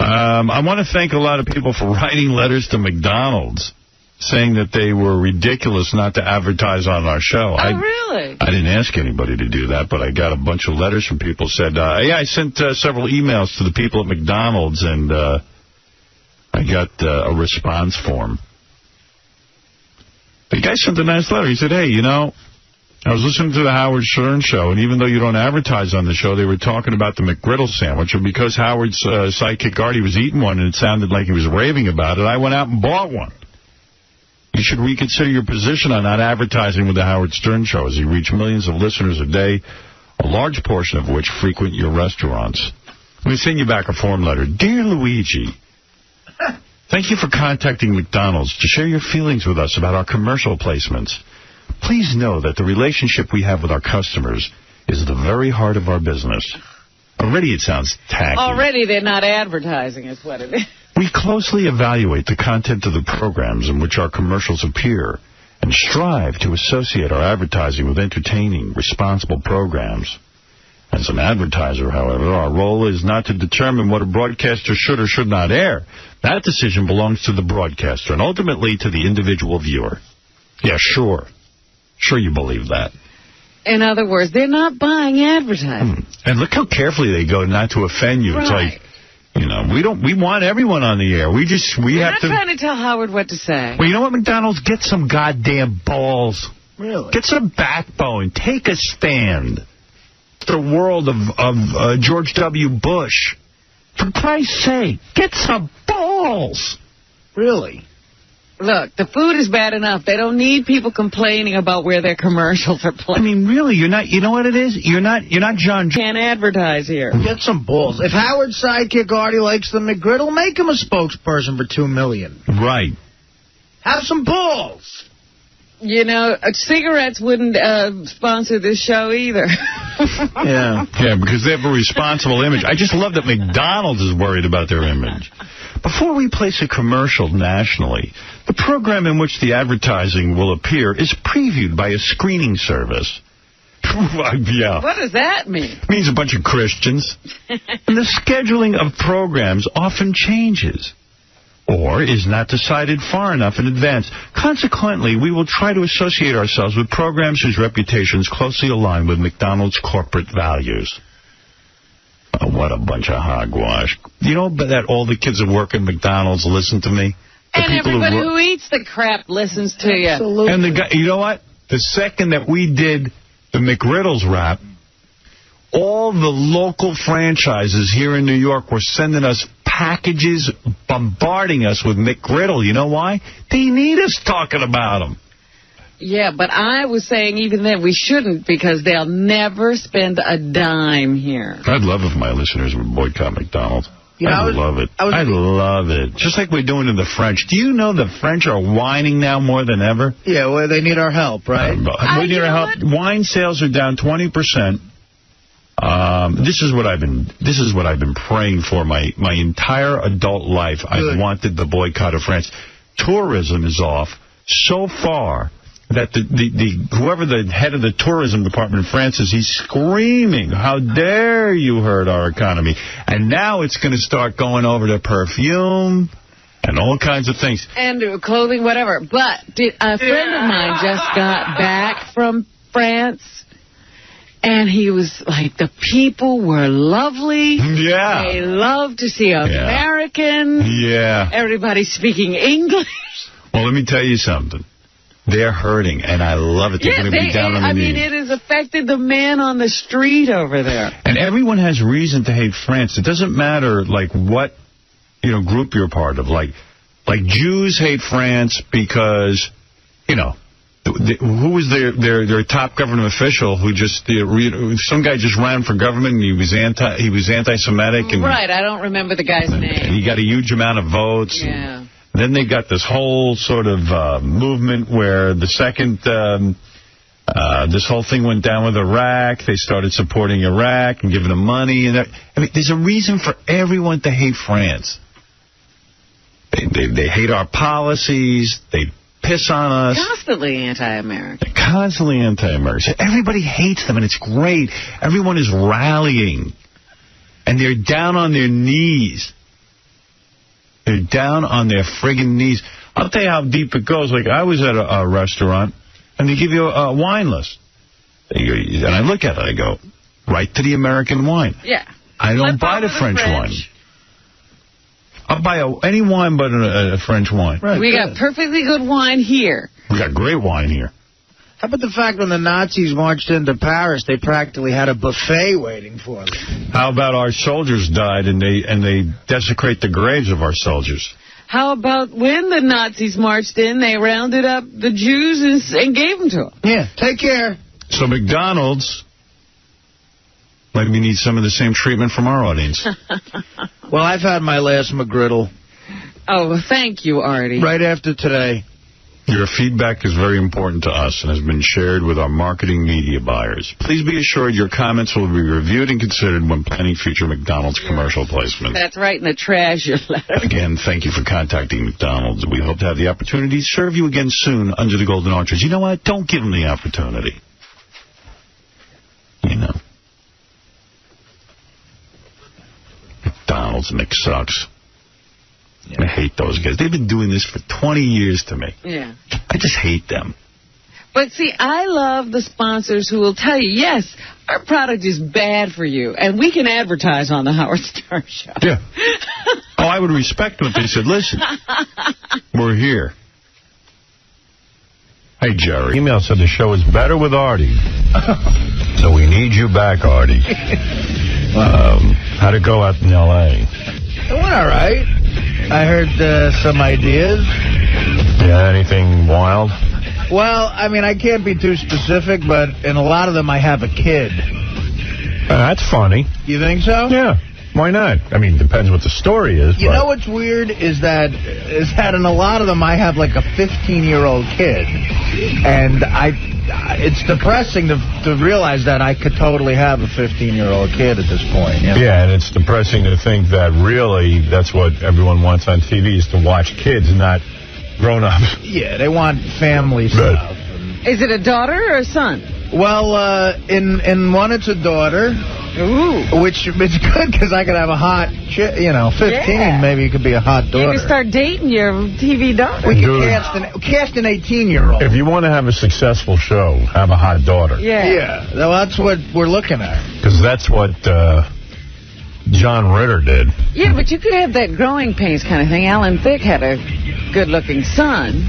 I want to thank a lot of people for writing letters to McDonald's saying that they were ridiculous not to advertise on our show. Oh, really? I didn't ask anybody to do that, but I got a bunch of letters from people who said, yeah, I sent several emails to the people at McDonald's, and I got a response form. The guy sent a nice letter. He said, hey, you know, I was listening to the Howard Stern show, and even though you don't advertise on the show, they were talking about the McGriddle sandwich, and because Howard's sidekick Artie was eating one and it sounded like he was raving about it, I went out and bought one. You should reconsider your position on not advertising with the Howard Stern show, as he reached millions of listeners a day, a large portion of which frequent your restaurants. Let me send you back a form letter. Dear Luigi, thank you for contacting McDonald's to share your feelings with us about our commercial placements. Please know that the relationship we have with our customers is the very heart of our business. Already it sounds tacky. Already they're not advertising is what it is. We closely evaluate the content of the programs in which our commercials appear and strive to associate our advertising with entertaining, responsible programs. As an advertiser, however, our role is not to determine what a broadcaster should or should not air. That decision belongs to the broadcaster and ultimately to the individual viewer. Yeah, sure. Sure you believe that. In other words, they're not buying advertising. And look how carefully they go not to offend you. Right. It's like, you know, we want everyone on the air. We're not trying to tell Howard what to say. Well, you know what, McDonald's? Get some goddamn balls. Really? Get some backbone. Take a stand. The world of George W. Bush. For Christ's sake, get some balls. Really? Look, the food is bad enough. They don't need people complaining about where their commercials are playing. I mean, really, you're not. You know what it is? You're not John. Can't advertise here. Get some balls. If Howard's sidekick Artie likes the McGriddle, make him a spokesperson for $2 million. Right. Have some balls. You know, cigarettes wouldn't sponsor this show either. Yeah, because they have a responsible image. I just love that McDonald's is worried about their image. Before we place a commercial nationally, the program in which the advertising will appear is previewed by a screening service. Yeah. What does that mean? It means a bunch of Christians. And the scheduling of programs often changes or is not decided far enough in advance. Consequently, we will try to associate ourselves with programs whose reputations closely align with McDonald's corporate values. Oh, what a bunch of hogwash. You know that all the kids that work at McDonald's listen to me? And everybody who eats the crap listens to you. Absolutely. And the guy, you know what? The second that we did the McGriddles rap, all the local franchises here in New York were sending us packages, bombarding us with McGriddle. You know why? They need us talking about them. Yeah, but I was saying even then we shouldn't because they'll never spend a dime here. I'd love if my listeners would boycott McDonald's. I love it. I love it. Just like we're doing to the French. Do you know the French are whining now more than ever? Yeah, well, they need our help, right? We need our help. Wine sales are down 20%. This is what I've been praying for my entire adult life. Good. I've wanted the boycott of France. Tourism is off so far that whoever the head of the tourism department in France is, he's screaming, how dare you hurt our economy? And now it's going to start going over to perfume and all kinds of things. And clothing, whatever. But a friend of mine just got back from France, and he was like, the people were lovely. Yeah. They love to see Americans. Yeah. Everybody speaking English. Well, let me tell you something. They're hurting, and I love it. They're going to be down on their knees. I mean, it has affected the man on the street over there. And everyone has reason to hate France. It doesn't matter, like, what, group you're part of. Like Jews hate France because, who was their top government official who just, some guy just ran for government and he was anti-Semitic. And right, I don't remember the guy's name. He got a huge amount of votes. Yeah. Then they got this whole sort of movement where the second this whole thing went down with Iraq, they started supporting Iraq and giving them money. And there's a reason for everyone to hate France. They hate our policies. They piss on us. Constantly anti-American. Constantly anti-American. Everybody hates them, and it's great. Everyone is rallying, and they're down on their knees. They're down on their friggin' knees. I'll tell you how deep it goes. Like, I was at a restaurant, and they give you a wine list. And I look at it, I go, right to the American wine. Yeah. I don't buy the French wine. I'll buy any wine but a French wine. Right, we got perfectly good wine here. We got great wine here. How about the fact when the Nazis marched into Paris, they practically had a buffet waiting for them? How about our soldiers died and they desecrate the graves of our soldiers? How about when the Nazis marched in, they rounded up the Jews and gave them to them? Yeah, take care. So McDonald's, maybe we need some of the same treatment from our audience. Well, I've had my last McGriddle. Oh, thank you, Artie. Right after today. Your feedback is very important to us and has been shared with our marketing media buyers. Please be assured your comments will be reviewed and considered when planning future McDonald's commercial placements. That's right in the treasure letter. Again, thank you for contacting McDonald's. We hope to have the opportunity to serve you again soon under the Golden Arches. You know what? Don't give them the opportunity. You know. McDonald's sucks. Yeah. I hate those guys. They've been doing this for 20 years to me. Yeah. I just hate them. But see, I love the sponsors who will tell you, yes, our product is bad for you, and we can advertise on the Howard Stern Show. Yeah. Oh, I would respect them if they said, listen, we're here. Hey, Jerry. Email said the show is better with Artie. So we need you back, Artie. How'd it go out in L.A.? It went all right. I heard some ideas. Yeah, anything wild? Well, I mean, I can't be too specific, but in a lot of them I have a kid. That's funny. You think so? Yeah. Why not? I mean, depends what the story is. You know what's weird is that in a lot of them I have like a 15-year-old kid. And it's depressing to realize that I could totally have a 15-year-old kid at this point. You know? Yeah, and it's depressing to think that really that's what everyone wants on TV is to watch kids, not grown-ups. Yeah, they want family stuff. Is it a daughter or a son? Well, in one it's a daughter. Ooh. Which is good because I could have a hot, 15, yeah. Maybe it could be a hot daughter. You could start dating your TV daughter. We could cast an 18-year-old. If you want to have a successful show, have a hot daughter. Yeah. Yeah, well, that's what we're looking at. Because that's what John Ritter did. Yeah, but you could have that growing pains kind of thing. Alan Thicke had a good-looking son.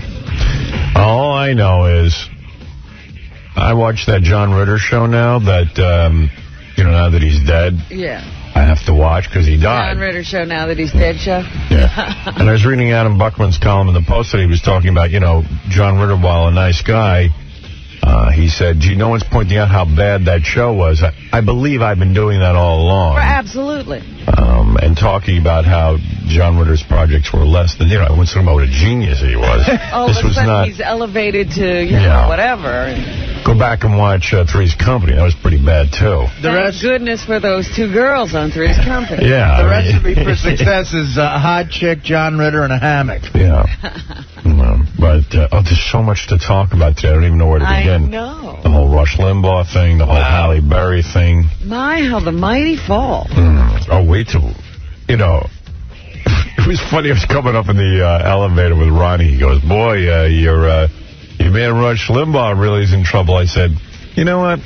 All I know is I watch that John Ritter show now that... now that he's dead, yeah, I have to watch because he died. John Ritter show now that he's dead show? Yeah. And I was reading Adam Buckman's column in the Post that he was talking about, John Ritter, while a nice guy, he said, no one's pointing out how bad that show was. I believe I've been doing that all along. Absolutely. And talking about how John Ritter's projects were less than, I wasn't talking about what a genius he was. This was not. He's elevated to, whatever. Go back and watch Three's Company. That was pretty bad, too. Thank goodness for those two girls on Three's Company. Yeah. The recipe for success is a hot chick, John Ritter, and a hammock. Yeah. But there's so much to talk about today. I don't even know where to begin. I know. The whole Rush Limbaugh thing, the whole Halle Berry thing. My, how the mighty fall. Oh, wait till, it was funny. I was coming up in the elevator with Ronnie. He goes, boy, your man Rush Limbaugh really is in trouble. I said, you know what?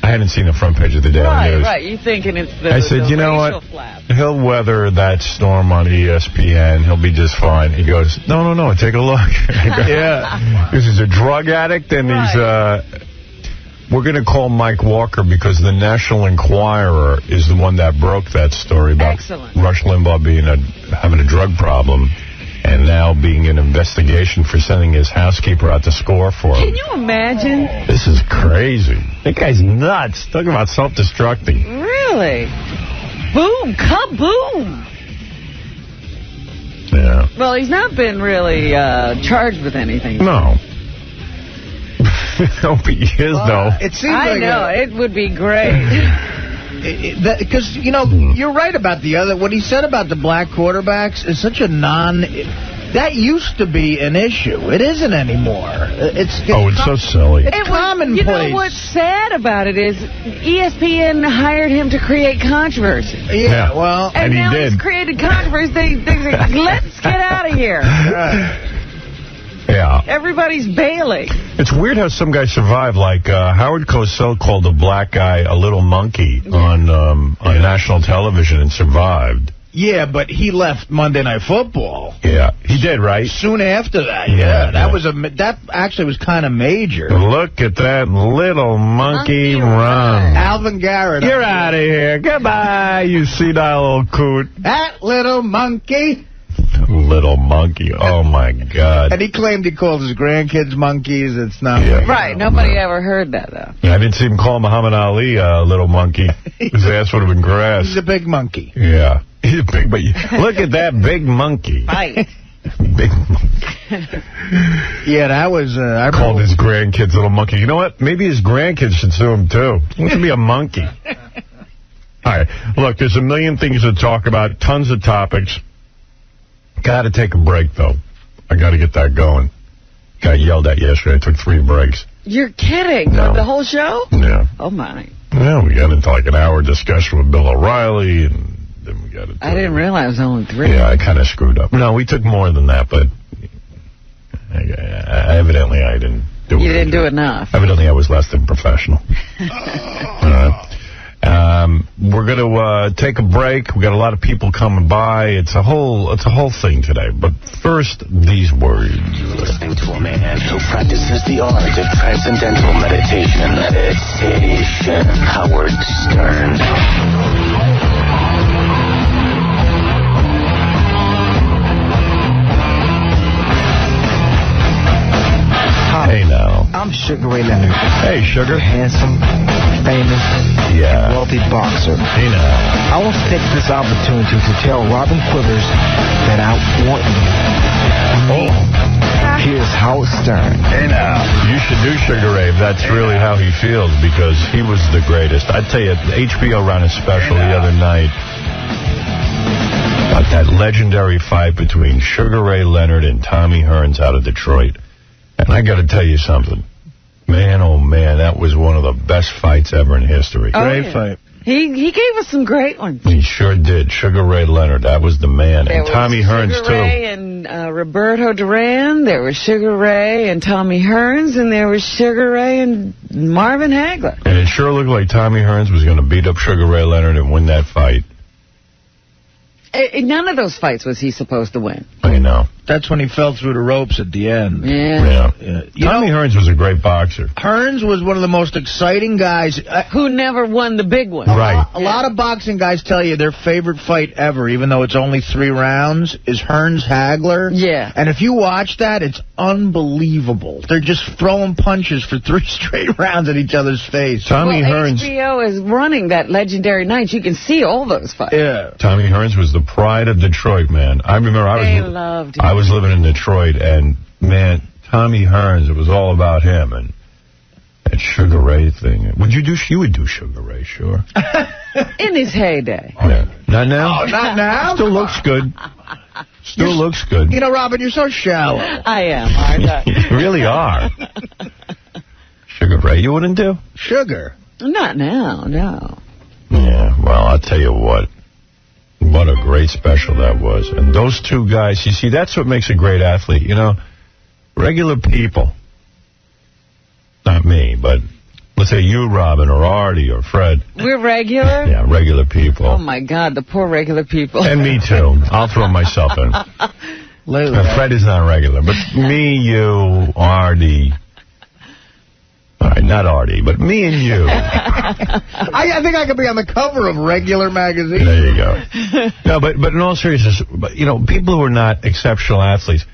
I hadn't seen the front page of the Daily News. Right. You're thinking it's the I said, you know what? Flap. He'll weather that storm on ESPN. He'll be just fine. He goes, no, take a look. Yeah. Because he's a drug addict, and he's... We're going to call Mike Walker because the National Enquirer is the one that broke that story about Rush Limbaugh having a drug problem and now being an investigation for sending his housekeeper out to score for him. Can you imagine? This is crazy. That guy's nuts. Talking about self-destructing. Really? Boom. Kaboom. Yeah. Well, he's not been really charged with anything. No. Hope he is, though. It seems I know. It would be great. Because, you're right about what he said about the black quarterbacks is such a That used to be an issue. It isn't anymore. It's so silly. It's commonplace. You know what's sad about it is ESPN hired him to create controversy. Yeah, well, and he now did. He's created controversy. They say, let's get out of here. Yeah. Everybody's bailing. It's weird how some guys survive. Like 𝗻𝗁𝗄𝗿𝗍 called a black guy a little monkey on national television and survived. Yeah, but he left Monday Night Football. Yeah, he did, right? Soon after that. Yeah, that actually was kind of major. Look at that little monkey run. Alvin Garrett. You're out of here. Goodbye, you senile old coot. That little monkey. Little monkey. Oh, my God. And he claimed he calls his grandkids monkeys. It's not right. Nobody ever heard that, though. Yeah, I didn't see him call Muhammad Ali a little monkey. His ass would have been grass. He's a big monkey. Yeah. He's a big, but look at that big monkey. Right. Big monkey. Yeah, that was... I called his grandkids little monkey. You know what? Maybe his grandkids should sue him, too. He wants to be a monkey. All right. Look, there's a million things to talk about. Tons of topics. Got to take a break, though. I got to get that going. Got yelled at yesterday. I took 3 breaks. You're kidding? No. The whole show? Yeah. Oh, my. Yeah, we got into like an hour discussion with Bill O'Reilly, and then we got into... I didn't realize it was only 3. Yeah, I kind of screwed up. No, we took more than that, but evidently I didn't do it. You didn't do enough. Evidently I was less than professional. We're going to take a break. We got a lot of people coming by. It's a whole thing today. But first, these words. You're listening to a man who practices the art of transcendental meditation. Howard Stern. Hey, now. I'm Sugar Ray Leonard. Hey, Sugar. Handsome, famous, wealthy boxer. Hey, now. I want to take this opportunity to tell Robin Quivers that I want you. Here's Howard Stern. Hey, now. You should do Sugar Ray if that's really how he feels, because he was the greatest. I tell you, HBO ran a special the other night about that legendary fight between Sugar Ray Leonard and Tommy Hearns out of Detroit. And I got to tell you something. Man, oh, man, that was one of the best fights ever in history. Great fight. He gave us some great ones. He sure did. Sugar Ray Leonard, that was the man. And Tommy Hearns, too. Sugar Ray and Roberto Duran. There was Sugar Ray and Tommy Hearns. And there was Sugar Ray and Marvin Hagler. And it sure looked like Tommy Hearns was going to beat up Sugar Ray Leonard and win that fight. None of those fights was he supposed to win. I know. That's when he fell through the ropes at the end. Yeah. Tommy Hearns was a great boxer. Hearns was one of the most exciting guys. Who never won the big one. Right. A lot of boxing guys tell you their favorite fight ever, even though it's only 3 rounds, is Hearns-Hagler. Yeah. And if you watch that, it's unbelievable. They're just throwing punches for 3 straight rounds at each other's face. Tommy Hearns. HBO is running that legendary night. You can see all those fights. Yeah. Tommy Hearns was the pride of Detroit, man. I remember I was living in Detroit, and, man, Tommy Hearns, it was all about him. And that Sugar Ray thing. You would do Sugar Ray, sure. In his heyday. Yeah. Not now? Oh, not now? Still looks good. Still looks good. You know, Robin, you're so shallow. I am, aren't I? You really are. Sugar Ray, you wouldn't do? Sugar. Not now, no. Yeah, well, I'll tell you what. What a great special that was. And those 2 guys, you see, that's what makes a great athlete. You know, regular people, not me, but let's say you, Robin, or Artie, or Fred. We're regular? Yeah, regular people. Oh, my God, the poor regular people. And me, too. I'll throw myself in. Fred is not regular, but me, you, Artie. All right, not Artie, but me and you. I think I could be on the cover of Regular magazine. There you go. No, but in all seriousness, you know, people who are not exceptional athletes,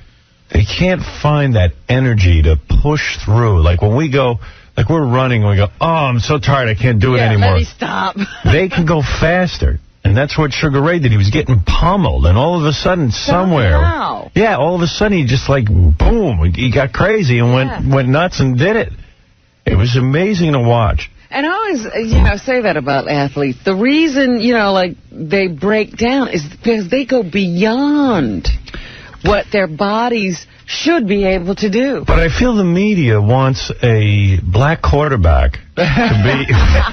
they can't find that energy to push through. Like when we go, like we're running and we go, oh, I'm so tired, I can't do it anymore. Let me stop. They can go faster. And that's what Sugar Ray did. He was getting pummeled, and all of a sudden, somewhere... Wow. Yeah, all of a sudden, he just like, boom, he got crazy and went nuts and did it. It was amazing to watch. And I always, say that about athletes. The reason, like, they break down is because they go beyond. what their bodies should be able to do. But I feel the media wants a black quarterback to be...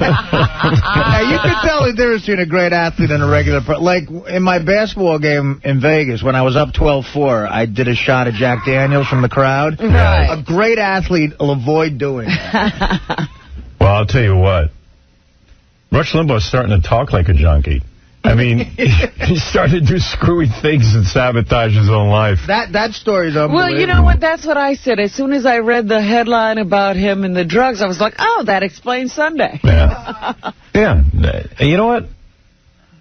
Now, you can tell the difference between a great athlete and a regular... Like, in my basketball game in Vegas, when I was up 12-4, I did a shot at Jack Daniels from the crowd. Right. A great athlete will avoid doing that. Well, I'll tell you what. Rush Limbaugh's starting to talk like a junkie. I mean, he started to do screwy things and sabotage his own life. That story's unbelievable. Well, you know what? That's what I said. As soon as I read the headline about him and the drugs, I was like, oh, that explains Sunday. Yeah. Yeah. And you know what?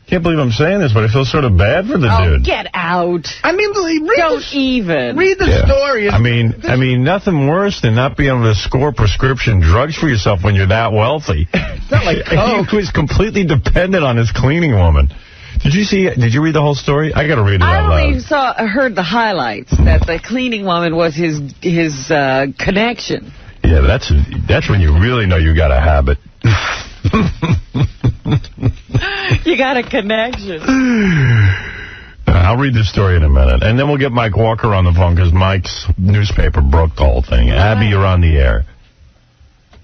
Can't believe I'm saying this, but I feel sort of bad for the dude. Get out. I mean, read the story. I mean, nothing worse than not being able to score prescription drugs for yourself when you're that wealthy. It's not like Coke. He was completely dependent on his cleaning woman. Did you read the whole story? I got to read it out loud. I only heard the highlights, that the cleaning woman was his connection. Yeah, but that's when you really know you got a habit. You got a connection. I'll read the story in a minute. And then we'll get Mike Walker on the phone because Mike's newspaper broke the whole thing. Right. Abby, you're on the air.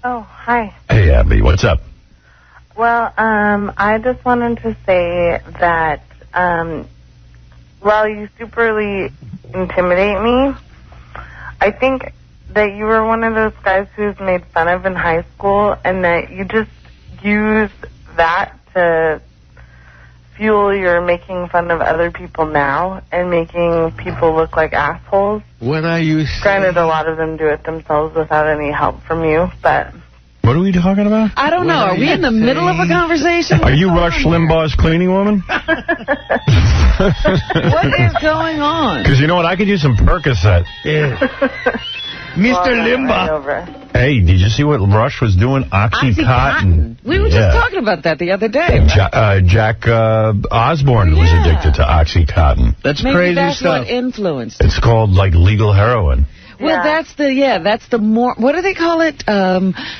Oh, hi. Hey, Abby, what's up? Well, I just wanted to say that while you superly intimidate me, I think that you were one of those guys who's made fun of in high school and that you just use that to fuel your making fun of other people now and making people look like assholes. What are you saying? Granted, a lot of them do it themselves without any help from you, but... What are we talking about? I don't know. Are we in the middle of a conversation? Are you Rush Limbaugh's cleaning woman? What is going on? Because you know what? I could use some Percocet. Yeah. Mr. Limbaugh. Hey, did you see what Rush was doing? Oxycontin. We were just talking about that the other day. Jack Osborne was addicted to Oxycontin. That's Maybe crazy that's stuff. What influenced. It's called, like, legal heroin. Well, that's the more, what do they call it?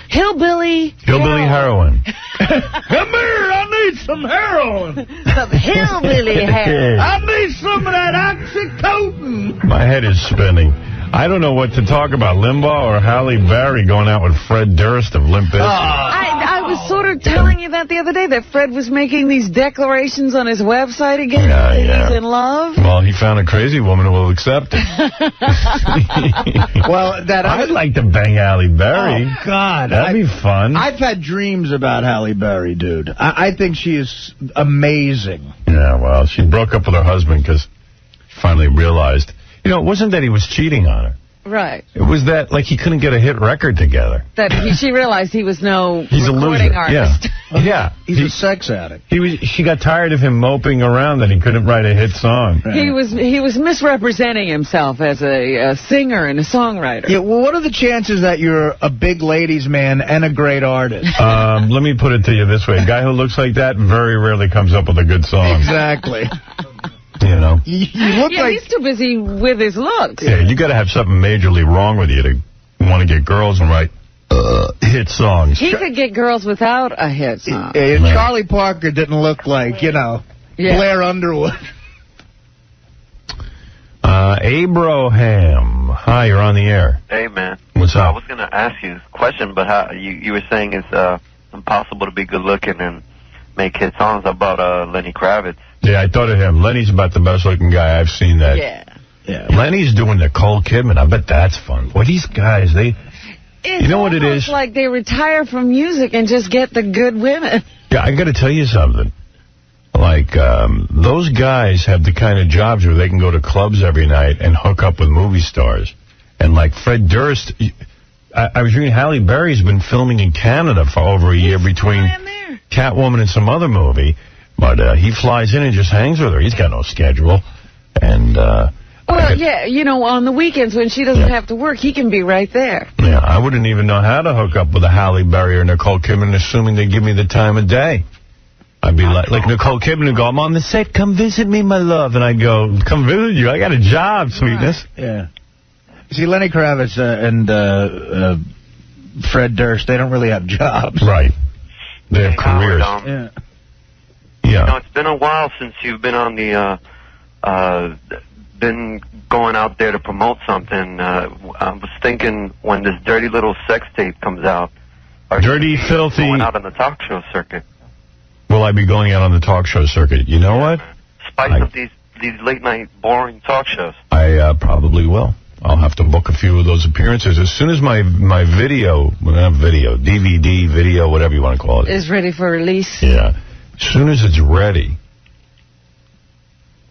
Hillbilly heroin. Come here, I need some heroin. Some hillbilly heroin. I need some of that oxycodone. My head is spinning. I don't know what to talk about, Limbaugh or Halle Berry going out with Fred Durst of Limp Bizkit. I was sort of telling you that the other day, that Fred was making these declarations on his website again. He's in love. Well, he found a crazy woman who will accept it. Well, I'd like to bang Halle Berry. Oh, God. That'd be fun. I've had dreams about Halle Berry, dude. I think she is amazing. Yeah, well, she broke up with her husband because she finally realized... You know, it wasn't that he was cheating on her. Right. It was that, like, he couldn't get a hit record together. That she realized he was no He's recording a loser. artist. Yeah. He's a sex addict. She got tired of him moping around that he couldn't write a hit song. Right. He was misrepresenting himself as a singer and a songwriter. Yeah, well, what are the chances that you're a big ladies' man and a great artist? Let me put it to you this way. A guy who looks like that very rarely comes up with a good song. Exactly. You know? You look like... he's too busy with his looks. Yeah, you got to have something majorly wrong with you to want to get girls and write hit songs. He could get girls without a hit song. Yeah, Charlie Parker didn't look like, Blair Underwood. Abraham. Hi, you're on the air. Hey, man. What's up? I was going to ask you a question, but how you were saying it's impossible to be good-looking and make hit songs about Lenny Kravitz. Yeah, I thought of him. Lenny's about the best-looking guy. I've seen that. Yeah. Lenny's doing Nicole Kidman. I bet that's fun. Boy, these guys, you know what it is? It's like they retire from music and just get the good women. Yeah, I got to tell you something. Like, those guys have the kind of jobs where they can go to clubs every night and hook up with movie stars. And like Fred Durst, I was reading Halle Berry's been filming in Canada for over a year between Catwoman and some other movie. But he flies in and just hangs with her. He's got no schedule. And on the weekends when she doesn't have to work, he can be right there. Yeah, I wouldn't even know how to hook up with a Halle Berry or Nicole Kidman, assuming they give me the time of day. I'd be like Nicole Kidman would go, I'm on the set, come visit me, my love. And I'd go, come visit you. I got a job, sweetness. Yeah. See, Lenny Kravitz and Fred Durst, they don't really have jobs. Right. They have careers. Yeah. It's been a while since you've been on the been going out there to promote something. I was thinking when this dirty little sex tape comes out, Dirty, filthy. Going out on the talk show circuit. Will I be going out on the talk show circuit? You know what? Spice up these late night boring talk shows. I probably will. I'll have to book a few of those appearances. As soon as my video, well, not video, DVD, video, whatever you want to call it. Is ready for release? Yeah. As soon as it's ready.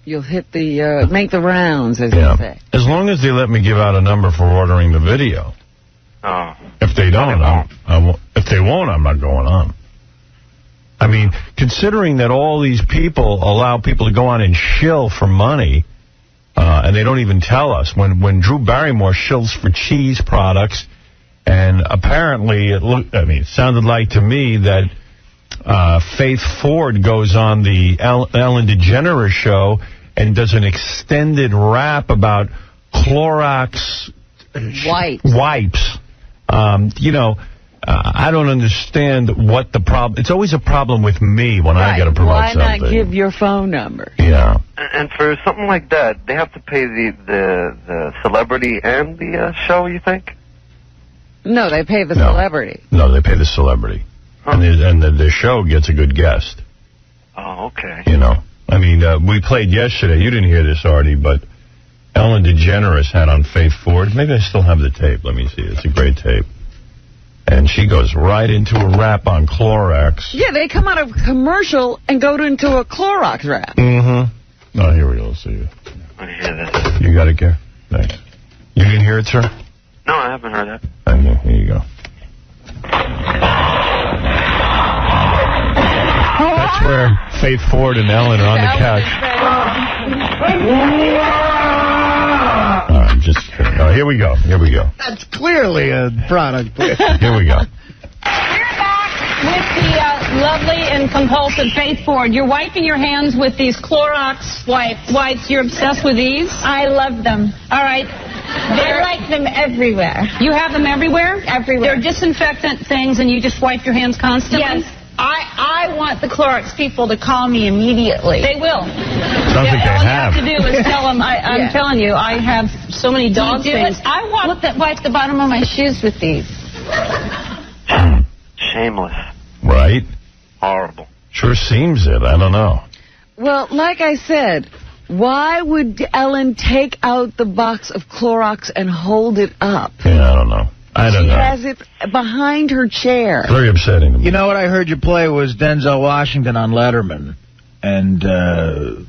You'll hit the, make the rounds, as they say. As long as they let me give out a number for ordering the video. Oh. If they don't, if they won't, I'm not going on. I mean, considering that all these people allow people to go on and shill for money, and they don't even tell us. When Drew Barrymore shills for cheese products, and apparently it sounded like to me that Faith Ford goes on the Ellen DeGeneres show and does an extended rap about Clorox wipes. I don't understand what the problem... It's always a problem with me when I got to promote something. Why not give your phone number? Yeah. And for something like that, they have to pay the celebrity and the show, you think? No, they pay the celebrity. No, they pay the celebrity. Huh. And the show gets a good guest. Oh, okay. I mean, we played yesterday. You didn't hear this, Artie, but Ellen DeGeneres had on Faith Ford. Maybe I still have the tape. Let me see. It's a great tape. And she goes right into a rap on Clorox. Yeah, they come out of a commercial and go into a Clorox rap. Mm-hmm. Oh, here we go. Let's see. I hear this. You got it, Gary? Thanks. You didn't hear it, sir? No, I haven't heard that. Okay, here you go. That's where Faith Ford and Ellen are on the couch. Just kidding. Oh, here we go. That's clearly a product. Here we go. We're back with the lovely and compulsive Faith Ford. You're wiping your hands with these Clorox wipes. You're obsessed with these? I love them. All right. I like them everywhere. You have them everywhere? Everywhere. They're disinfectant things, and you just wipe your hands constantly? Yes. I want the Clorox people to call me immediately. They will. Sounds like they have. All you have to do is tell them, I'm telling you, I have so many dog things. I want to wipe the bottom of my shoes with these. Shameless. Right? Horrible. Sure seems it. I don't know. Well, like I said, why would Ellen take out the box of Clorox and hold it up? Yeah, I don't know. She has it behind her chair. Very upsetting to me. You know what I heard you play was Denzel Washington on Letterman, and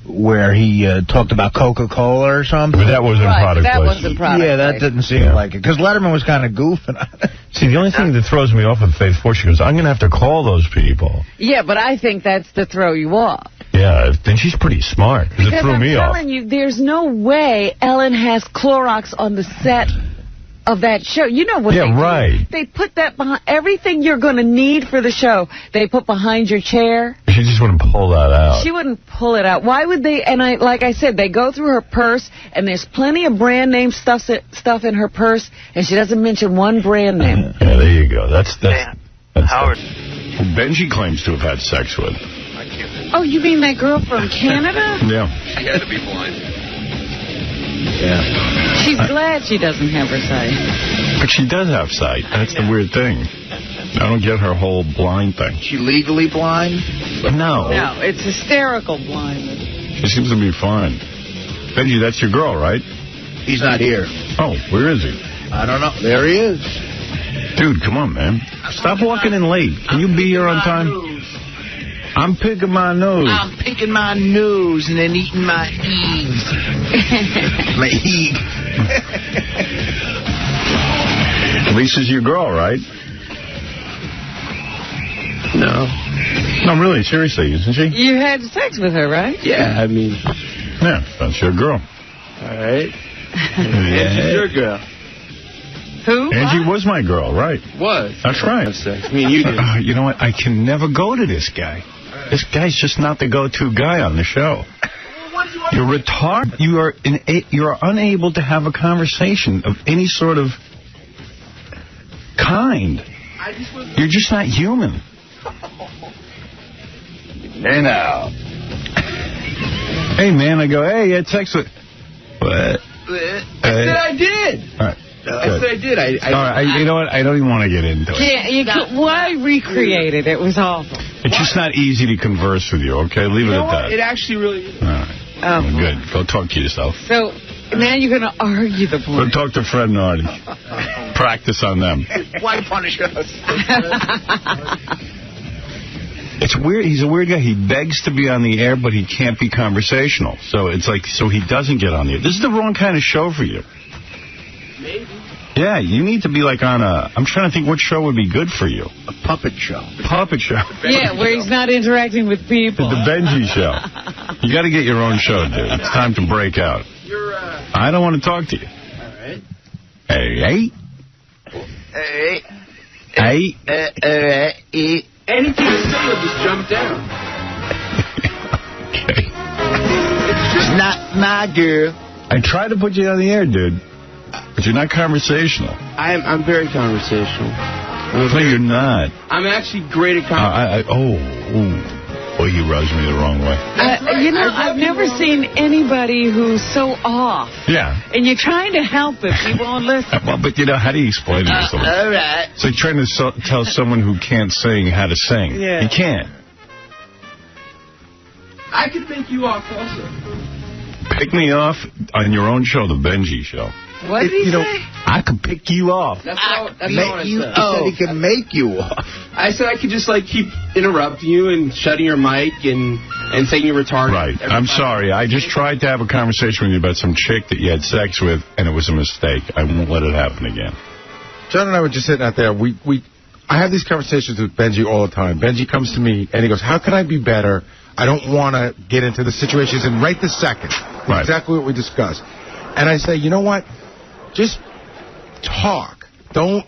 where he talked about Coca-Cola or something. But that wasn't product placement. That wasn't product Yeah, that didn't seem like it, because Letterman was kind of goofing on it. See, the only thing that throws me off with Faith Ford, she goes, I'm going to have to call those people. Yeah, but I think that's to throw you off. Yeah, then she's pretty smart, because it threw me off. I'm telling you, there's no way Ellen has Clorox on the set of that show. You know what they do. Right. They put that behind everything you're going to need for the show. They put behind your chair. She just wouldn't pull that out. She wouldn't pull it out. Why would they? And like I said, they go through her purse, and there's plenty of brand name stuff in her purse, and she doesn't mention one brand name. Yeah, there you go. That's Howard. Who Benjy claims to have had sex with. Oh, you mean that girl from Canada? Yeah. She had to be blind. Yeah. She's glad she doesn't have her sight. But she does have sight. That's the weird thing. I don't get her whole blind thing. She legally blind? No. No, it's hysterical blindness. She seems to be fine. Benjy, that's your girl, right? He's not here. Oh, where is he? I don't know. There he is. Dude, come on, man. Stop walking in late. Can you be here on time? I'm picking my nose. I'm picking my nose and then eating my eaves. My eeg. Lisa's your girl, right? No. No, really, seriously, isn't she? You had sex with her, right? Yeah, I mean. Yeah, that's your girl. All right. Angie's your girl. Who? Angie was my girl, right? Was. That's right. I mean, you did. You know what? I can never go to this guy. This guy's just not the go-to guy on the show. You're retarded. You're unable to have a conversation of any sort of kind. You're just not human. Hey, now. Hey, man, I go, hey, you had sex with... What? I said I did. All right. I said I did. All right, you know what? I don't even want to get into it. Why recreate it? It was awful. It's just not easy to converse with you, okay? Leave it at that. It actually really is. All right. Oh, good. Go talk to yourself. So now you're going to argue the point. Go talk to Fred and Artie. Practice on them. Why punish us? It's weird. He's a weird guy. He begs to be on the air, but he can't be conversational. So it's like, so he doesn't get on the air. This is the wrong kind of show for you. Maybe. Yeah, you need to be like on a... I'm trying to think what show would be good for you. A puppet show. Puppet show. Yeah, where he's not interacting with people. The Benjy show. You got to get your own show, dude. It's time to break out. I don't want to talk to you. All right. Hey. Anything you say will just jump down. Okay. It's not my girl. I tried to put you on the air, dude. But you're not conversational. I'm very conversational. No, you're not. I'm actually great at conversation. Boy, you rubs me the wrong way. I've never seen anybody who's so off. Yeah. And you're trying to help him. He won't listen. Well, but, how do you explain it to someone? All right. It's like trying to tell someone who can't sing how to sing. Yeah. You can't. I could make you off also. Pick me off on your own show, the Benjy Show. What did he say? I could pick you off. That's all I said. He said he could make you off. I said I could just, keep interrupting you and shutting your mic and saying you're retarded. Right. I'm sorry. I just tried to have a conversation with you about some chick that you had sex with, and it was a mistake. I won't let it happen again. John and I were just sitting out there. I have these conversations with Benjy all the time. Benjy comes to me, and he goes, how can I be better? I don't want to get into the situations. And right this second, right. Exactly what we discussed. And I say, you know what? Just talk. Don't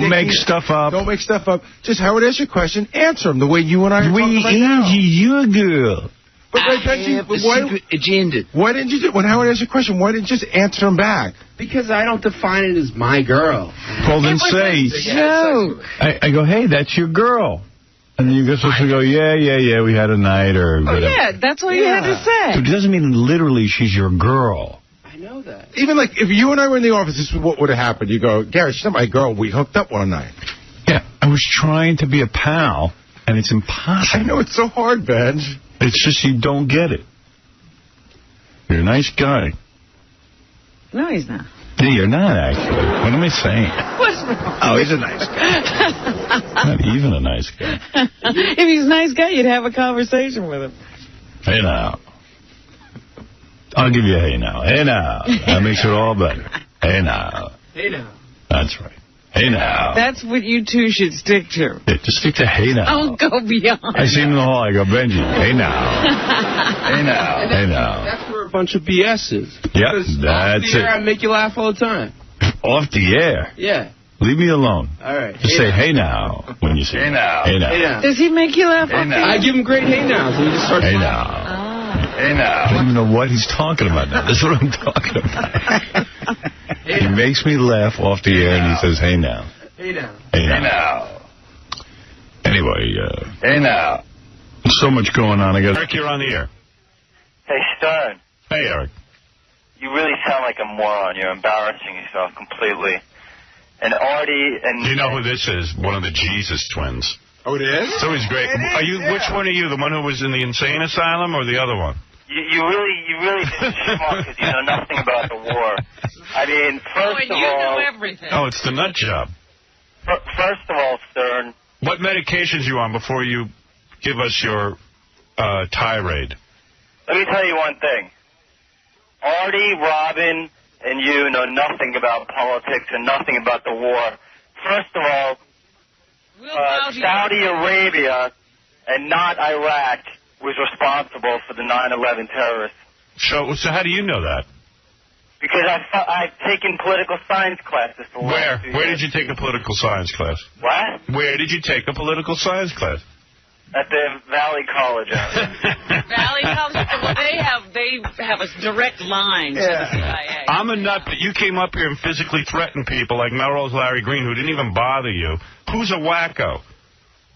make stuff up. Don't make stuff up. Just Howard asks you a question, answer him the way you and I are talking right now. You're a girl. But Benjy, secret agenda. Why didn't you when Howard asked you a question, why didn't you just answer him back? Because I don't define it as my girl. Well, then say, joke. I go, hey, that's your girl. And you're supposed to go, yeah, we had a night or whatever. Yeah, that's what you had to say. So it doesn't mean literally she's your girl. I know that. Even if you and I were in the office, this is what would have happened. You go, Gary, she's not my girl. We hooked up one night. Yeah, I was trying to be a pal, and it's impossible. I know it's so hard, Benj. It's just you don't get it. You're a nice guy. No, he's not. Yeah, you're not, actually. What am I saying? What's wrong? Oh, he's a nice guy. Not even a nice guy. If he's a nice guy, you'd have a conversation with him. Hey, now. I'll give you a hey, now. Hey, now. That makes it all better. Hey, now. Hey, now. That's right. Hey, now. That's what you two should stick to. Yeah, just stick to hey, now. Don't go beyond. I see him in the hall. I go, Benjy, hey, now. Hey, now. Hey, now. That's where a bunch of BS is. Yeah, that's it. I make you laugh all the time. Off the air? Yeah. Leave me alone. All right. Just say, hey, now, when you say hey, now. Hey, now. Hey, now. Does he make you laugh? Hey, now. I give him great hey, nows. And he just starts hey, laughing. now. Hey, now. I don't even know what he's talking about now. That's what I'm talking about. He makes me laugh off the air, and he says, hey, now. Hey, now. Hey, now. Anyway, hey, now. So much going on. Eric, you're on the air. Hey, Stern. Hey, Eric. You really sound like a moron. You're embarrassing yourself completely. And Artie and... Do you know who this is? One of the Jesus twins. Oh, it is? So he's great. Are you? Yeah. Which one are you? The one who was in the insane asylum or the other one? You really did schmuck because you know nothing about the war. I mean, first of all... know everything. Oh, it's the nut job. First of all, Stern... What medications you on before you give us your tirade? Let me tell you one thing. Artie, Robin, and you know nothing about politics and nothing about the war. First of all, Saudi Arabia and not Iraq was responsible for the 9/11 terrorists. So how do you know that? Because I've taken political science classes for Where? Where did you take a political science class? What? Where did you take a political science class? At the Valley College. Valley College? Well, they have a direct line to the CIA. I'm a nut, but you came up here and physically threatened people like Melrose Larry Green, who didn't even bother you. Who's a wacko?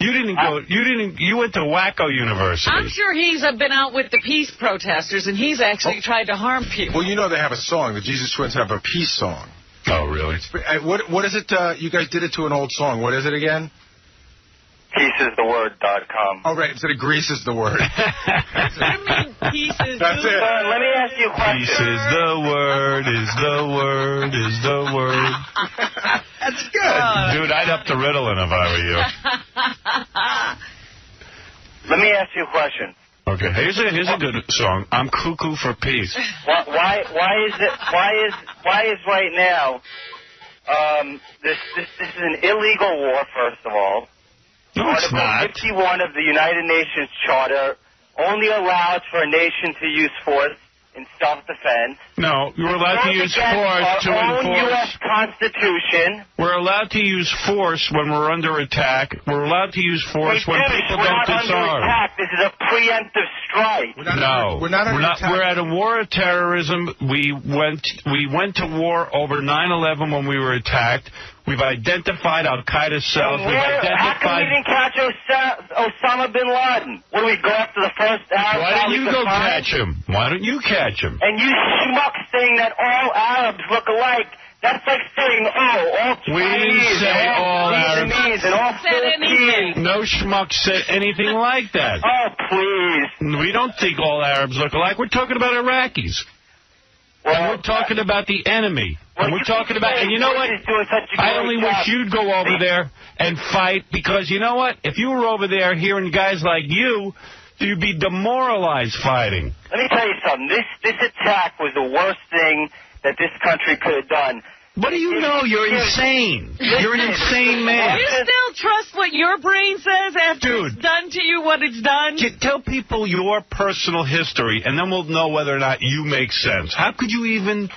You didn't go. You went to Wacko University. I'm sure he's been out with the peace protesters, and he's actually tried to harm people. Well, you know they have a song. The Jesus Twins have a peace song. Oh, really? What is it? You guys did it to an old song. What is it again? Peaceistheword.com. Oh, right. Instead of grease is the word. I mean, pieces. That's it. Let me ask you a question. Peace is the word, is the word, is the word. That's good. Dude, I'd up the Ritalin if I were you. Let me ask you a question. Okay, here's a good song. I'm cuckoo for peace. Why is right now this is an illegal war, first of all. No, it's Article not. 51 of the United Nations Charter only allows for a nation to use force in self-defense. No, you're allowed to use force to enforce. U.S. Constitution. We're allowed to use force when we're under attack. We're allowed to use force when people don't disarm. This is a preemptive strike. We're at a war of terrorism. We went to war over 9/11 when we were attacked. We've identified Al-Qaeda cells. How come we didn't catch Osama bin Laden? When we go after the first Arab? Why don't you go catch him? Why don't you catch him? And you schmucks saying that all Arabs look alike. That's like saying, all Chinese. We didn't say all Arabs. And all Philippines. No schmuck said anything like that. Oh, please. We don't think all Arabs look alike. We're talking about Iraqis. Well, and we're talking about the enemy. And we're talking about, and you know what? I only wish you'd go over there and fight, because you know what? If you were over there hearing guys like you'd be demoralized fighting. Let me tell you something. This attack was the worst thing that this country could have done. What do you know? You're insane. You're an insane man. You still trust what your brain says after it's done to you what it's done? Tell people your personal history, and then we'll know whether or not you make sense. How could you even...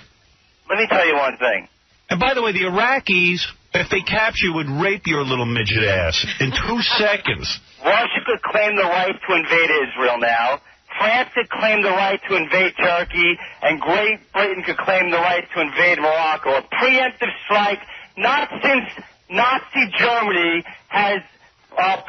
Let me tell you one thing. And by the way, the Iraqis, if they capture you, would rape your little midget ass in 2 seconds. Russia could claim the right to invade Israel now. France could claim the right to invade Turkey, and Great Britain could claim the right to invade Morocco. A preemptive strike, not since Nazi Germany has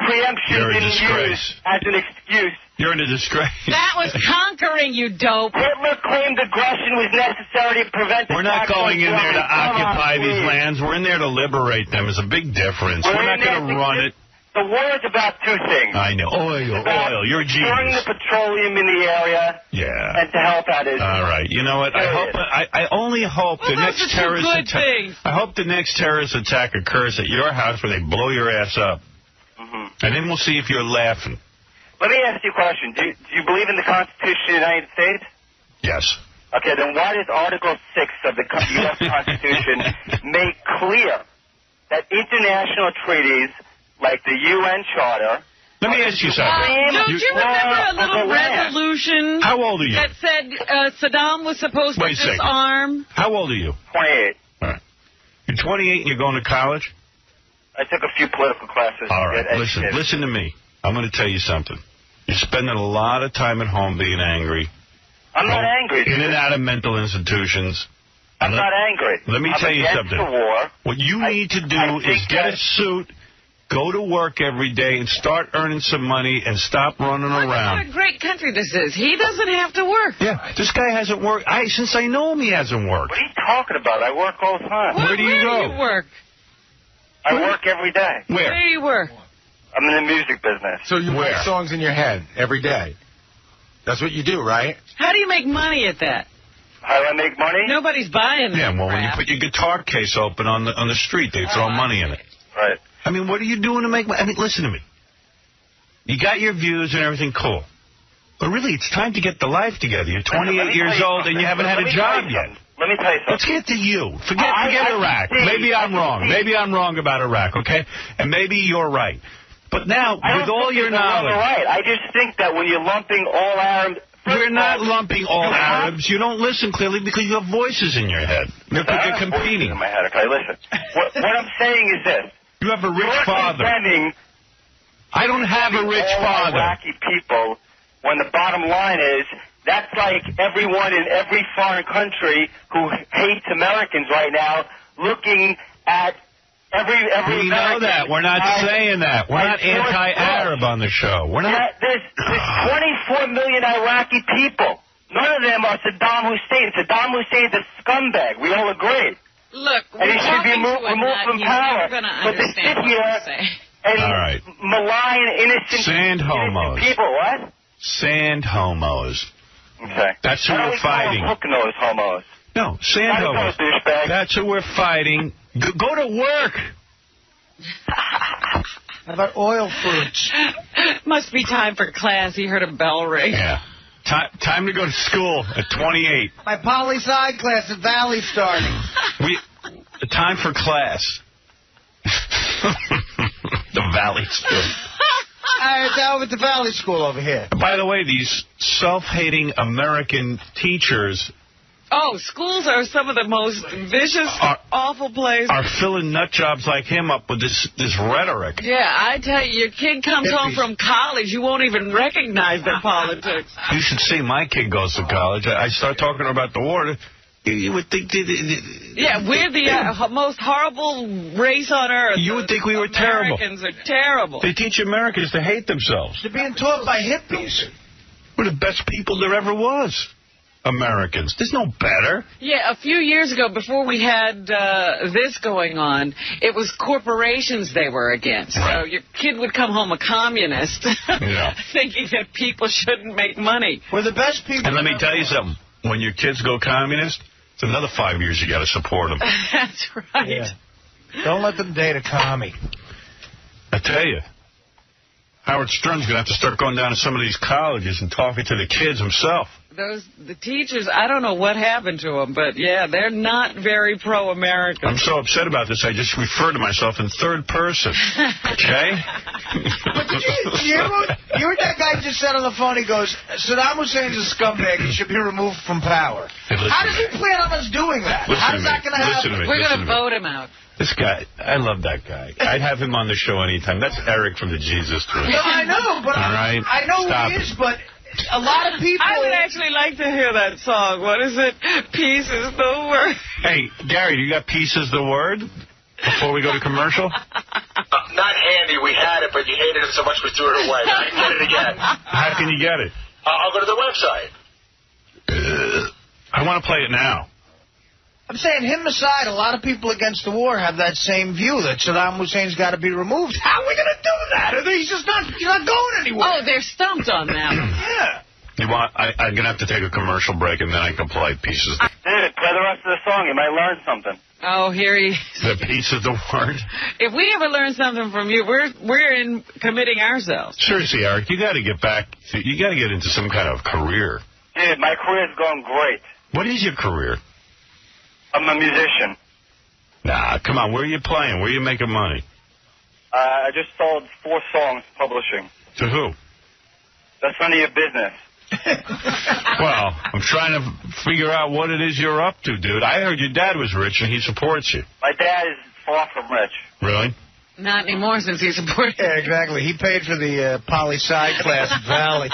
preemption been used as an excuse. You're in a disgrace. That was conquering, you dope. Hitler claimed aggression was necessary to prevent... We're not going in there to occupy these lands. We're in there to liberate them. There's a big difference. We're not going to run it. The war is about 2 things. I know. Oil. You're a genius. Storing the petroleum in the area. Yeah. And to help out Israel. All right. You know what? I only hope the next terrorist attack. I hope the next terrorist attack occurs at your house where they blow your ass up. And then we'll see if you're laughing. Let me ask you a question. Do you believe in the Constitution of the United States? Yes. Okay, then why does Article 6 of the U.S. Constitution make clear that international treaties like the UN Charter... Let me ask you something. Don't you remember a little resolution How old are you? that said Saddam was supposed to disarm? How old are you? 28. All right. You're 28 and you're going to college? I took a few political classes. All right, listen to me. I'm going to tell you something. You're spending a lot of time at home being angry. I'm not angry. In and out of mental institutions. I'm not angry. Let me tell you something. The war. What you need to do is get a suit, go to work every day, and start earning some money and stop running around. What a great country this is. He doesn't have to work. Yeah, this guy hasn't worked. Since I know him, he hasn't worked. What are you talking about? I work all the time. Where do you go? Where do you work? I work every day. Where do you work? I'm in the music business. So you write songs in your head every day. That's what you do, right? How do you make money at that? How do I make money? Nobody's buying Yeah, well, when you put your guitar case open on the street, they throw money in it. Right. I mean, what are you doing to make money? I mean, listen to me. You got your views and everything, cool. But really, it's time to get the life together. You're 28 years old and you haven't had a job yet. Let me tell you something. Let's get to you. Forget Iraq. Maybe I'm wrong. Maybe I'm wrong about Iraq, okay? And maybe you're right. But now, with all your knowledge... Right. I just think that when you're lumping all Arabs... You're not lumping all Arabs. You don't listen clearly because you have voices in your head. You're competing. In my head. Okay, listen. What I'm saying is this. You have a rich father. I don't have a rich father. Iraqi people, when the bottom line is, that's like everyone in every foreign country who hates Americans right now looking at We know that. We're not saying that. We're not anti-Arab on the show. We're not. There's 24 million Iraqi people. None of them are Saddam Hussein. Saddam Hussein's a scumbag. We all agree. Look, and he should be removed from power. But to sit here and malign innocent people, what? Sand homos. Okay. That's who we're fighting. Those homos. No, sand homos. That's who we're fighting. Go to work. How about oil fruits? Must be time for class. He heard a bell ring. Yeah. Time to go to school at 28. My poli-sci class at Valley starting. Time for class. The Valley School. Down with the Valley School over here. By the way, these self-hating American teachers... Oh, schools are some of the most vicious, awful places. Are filling nut jobs like him up with this rhetoric. Yeah, I tell you, your kid comes home from college, you won't even recognize their politics. You should see my kid goes to college. I start talking about the war. You would think... Yeah, we're the most horrible race on earth. You would think we were terrible. Americans are terrible. They teach Americans to hate themselves. They're being taught by hippies. We're the best people there ever was. Americans. There's no better. Yeah, a few years ago, before we had this going on, it was corporations they were against. Right. So your kid would come home a communist, thinking that people shouldn't make money. We're the best people. And let me tell you something. When your kids go communist, it's another 5 years you got to support them. That's right. Yeah. Don't let them date a commie. I tell you. Howard Stern's going to have to start going down to some of these colleges and talking to the kids himself. The teachers, I don't know what happened to them, but, yeah, they're not very pro-American. I'm so upset about this, I just refer to myself in third person. Okay? But did you hear what that guy just said on the phone? He goes, Saddam Hussein's a scumbag. He should be removed from power. Hey, how does he plan on us doing that? How's that going to happen? We're going to vote him out. This guy, I love that guy. I'd have him on the show anytime. That's Eric from the Jesus Twist. No, I know, but all right? I know Stop who he is, but a lot of people... I would actually like to hear that song. What is it? Peace is the word. Hey, Gary, you got peace is the word? Before we go to commercial? Not handy. We had it, but you hated it so much we threw it away. I can get it again. How can you get it? I'll go to the website. I want to play it now. I'm saying, him aside, a lot of people against the war have that same view that Saddam Hussein's got to be removed. How are we going to do that? He's not going anywhere. Oh, they're stumped on that. Yeah. You want? I'm going to have to take a commercial break, and then I can play pieces. Dude, play the rest of the song. You might learn something. Oh, here he is. The piece of the word. If we ever learn something from you, we're in committing ourselves. Seriously, Eric, you got to get back. You got to get into some kind of career. Dude, my career's going great. What is your career? I'm a musician. Nah, come on. Where are you playing? Where are you making money? I just sold 4 songs publishing. To who? That's none of your business. Well, I'm trying to figure out what it is you're up to, dude. I heard your dad was rich and he supports you. My dad is far from rich. Really? Not anymore since he supported. Yeah, exactly. He paid for the poli-sci class at Valley.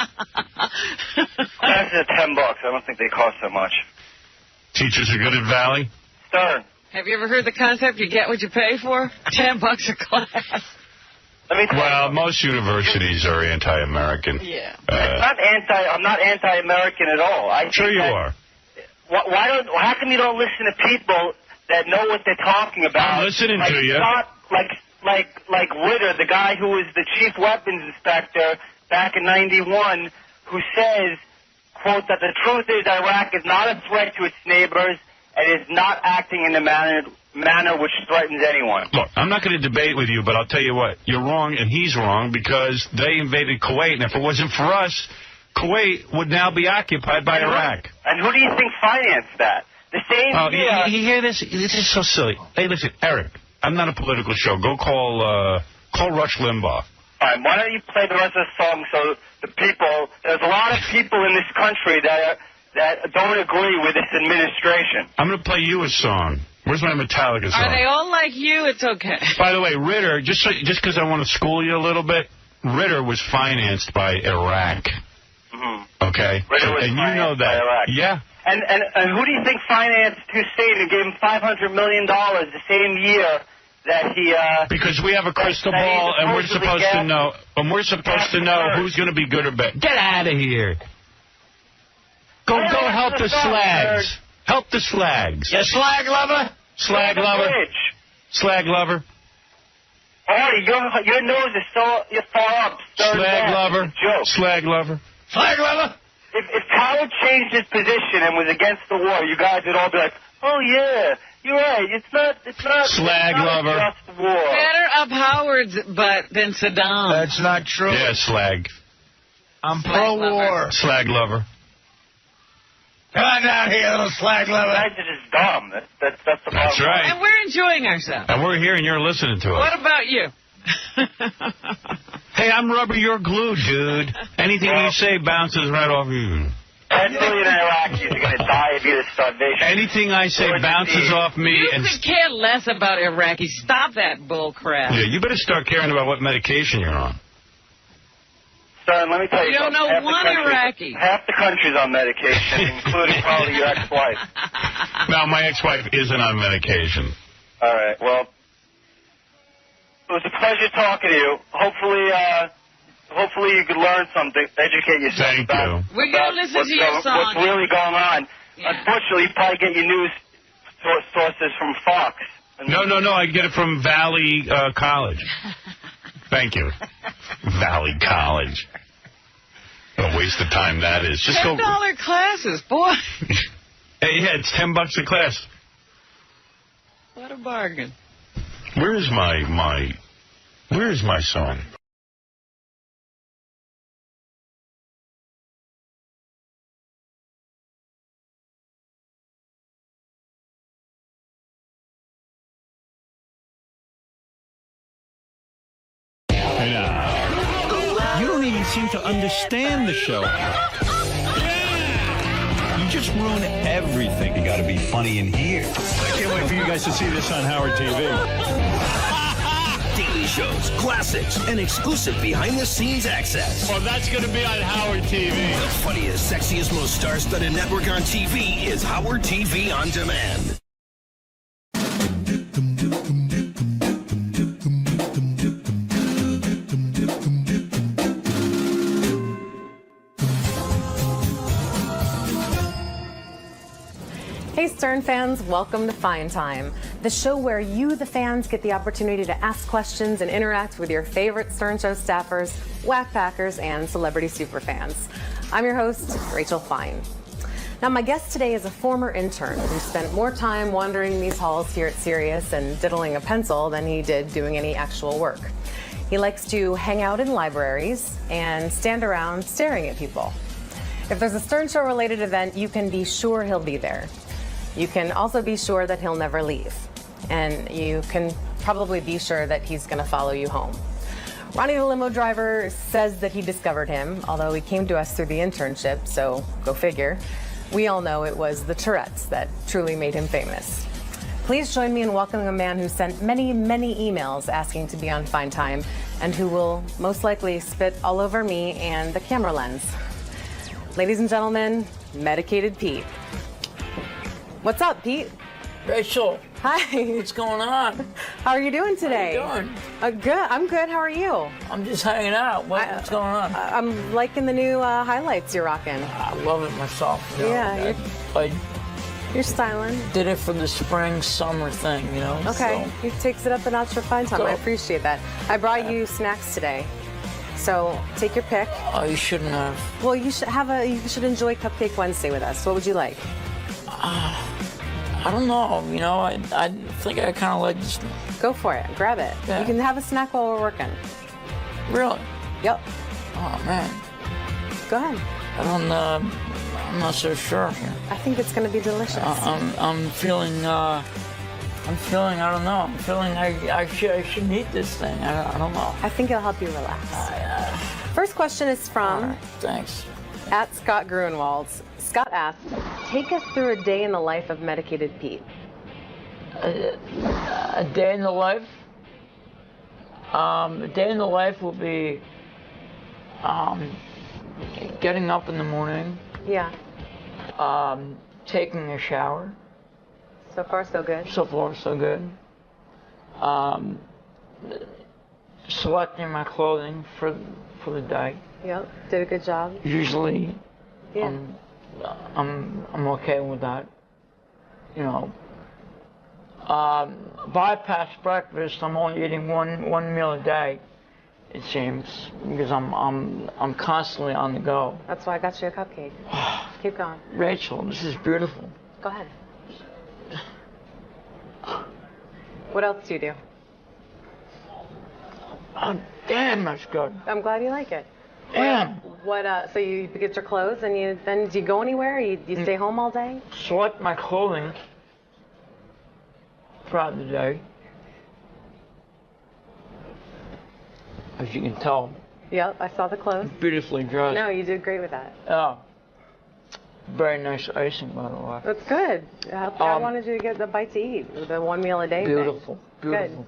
Classes are $10. I don't think they cost so much. Teachers are good at Valley? Stern. Have you ever heard the concept you get what you pay for? $10 a class. Well, most universities are anti-American. Yeah. I'm not anti-American at all. Sure you are. How come you don't listen to people that know what they're talking about? I'm listening to you. Like Ritter, the guy who was the chief weapons inspector back in '91, who says, quote, that the truth is Iraq is not a threat to its neighbors and is not acting in a manner which threatens anyone. Look, I'm not going to debate with you, but I'll tell you what. You're wrong and he's wrong because they invaded Kuwait, and if it wasn't for us, Kuwait would now be occupied by Iraq. And who do you think financed that? The same year... You hear this? This is so silly. Hey, listen, Eric, I'm not a political show. Go call Rush Limbaugh. All right, why don't you play the rest of the song so the people... There's a lot of people in this country that don't agree with this administration. I'm going to play you a song. Where's my Metallica song? Are they all like you? It's okay. By the way, Ritter, just because I want to school you a little bit, Ritter was financed by Iraq. Mm-hmm. Okay? And you know that. Iraq. Yeah. And who do you think financed Hussein and gave him $500 million the same year that he... because we have a crystal ball, and we're supposed to know. And we're supposed to know who's going to be good or bad. Get out of here. Go help the slags. Help the slags. You slag lover? Slag lover. Slag lover. Artie, your nose is so far up. Slag lover. Slag lover. Slag lover? If Howard changed his position and was against the war, you guys would all be like, oh, yeah, you're right. It's not Slag lover. Just war. Better up Howard's butt than Saddam. That's not true. Yeah, slag. I'm pro-war. Slag lover. Come on down here, little slag lover. You guys are just dumb. That's the problem. That's right. And we're enjoying ourselves. And we're here and you're listening to us. What about you? Hey, I'm rubber, you're glue, dude. Anything you say bounces right off you. 10 million Iraqis are going to die of either starvation. Anything I say bounces off me. You could care less about Iraqis. Stop that bull crap. Yeah, you better start caring about what medication you're on. Son, let me tell you don't know one Iraqi. Half the country's on medication, including probably your ex-wife. No, my ex-wife isn't on medication. All right, well, it was a pleasure talking to you. Hopefully you could learn something, educate yourself. Thank you. We're going to listen to your song. What's really going on. Yeah. Unfortunately, you probably get your news sources from Fox. No, I get it from Valley College. Thank you. Valley College. What a waste of time that is. Just $10 classes, boy. Hey, yeah, it's $10 a class. What a bargain. Where's my song? You don't even seem to understand the show. You just ruin everything. You got to be funny in here. I can't wait for you guys to see this on Howard TV. Daily shows, classics, and exclusive behind-the-scenes access. Oh, that's going to be on Howard TV. The funniest, sexiest, most star-studded network on TV is Howard TV On Demand. Hey Stern fans, welcome to Fine Time, the show where you, the fans, get the opportunity to ask questions and interact with your favorite Stern Show staffers, Wack Packers, and celebrity superfans. I'm your host, Rachel Fine. Now, my guest today is a former intern who spent more time wandering these halls here at Sirius and diddling a pencil than he did doing any actual work. He likes to hang out in libraries and stand around staring at people. If there's a Stern Show related event, you can be sure he'll be there. You can also be sure that he'll never leave. And you can probably be sure that he's going to follow you home. Ronnie the limo driver says that he discovered him, although he came to us through the internship, so go figure. We all know it was the Tourette's that truly made him famous. Please join me in welcoming a man who sent many, many emails asking to be on Fine Time and who will most likely spit all over me and the camera lens. Ladies and gentlemen, Medicated Pete. What's up, Pete? Rachel. Hi. What's going on? How are you doing today? How you doing? Good. I'm good. How are you? I'm just hanging out. What's going on? I'm liking the new highlights you're rocking. I love it myself. You know? Yeah. You're styling. Did it for the spring, summer thing, you know? Okay. So. He takes it up a notch for Fine Time. I appreciate that. I brought you snacks today. So take your pick. Oh, you shouldn't have. Well, you should enjoy Cupcake Wednesday with us. What would you like? I don't know. You know, I think I kind of like this. Go for it. Grab it. Yeah. You can have a snack while we're working. Really? Yep. Oh man. Go ahead. I'm not so sure here. I think it's going to be delicious. I'm feeling. I don't know. I'm feeling I should eat this thing. I don't know. I think it'll help you relax. First question is from. Right, thanks. At Scott Gruenwald. Scott asks, take us through a day in the life of Medicated Pete. A day in the life? A day in the life will be getting up in the morning. Yeah. Taking a shower. So far, so good. So far, so good. selecting my clothing for the day. Yep, did a good job. Usually, yeah. I'm okay with that. You know, bypass breakfast. I'm only eating one meal a day. It seems, because I'm constantly on the go. That's why I got you a cupcake. Keep going. Rachel, this is beautiful. Go ahead. What else do you do? Oh, damn, that's good. I'm glad you like it. Damn. What? So you get your clothes, and then do you go anywhere? You stay home all day? Select my clothing throughout the day. As you can tell. Yep, I saw the clothes. Beautifully dressed. No, you did great with that. Oh. Very nice icing, by the way. That's good. I wanted you to get the bite to eat, the one meal a day Beautiful. thing. Beautiful.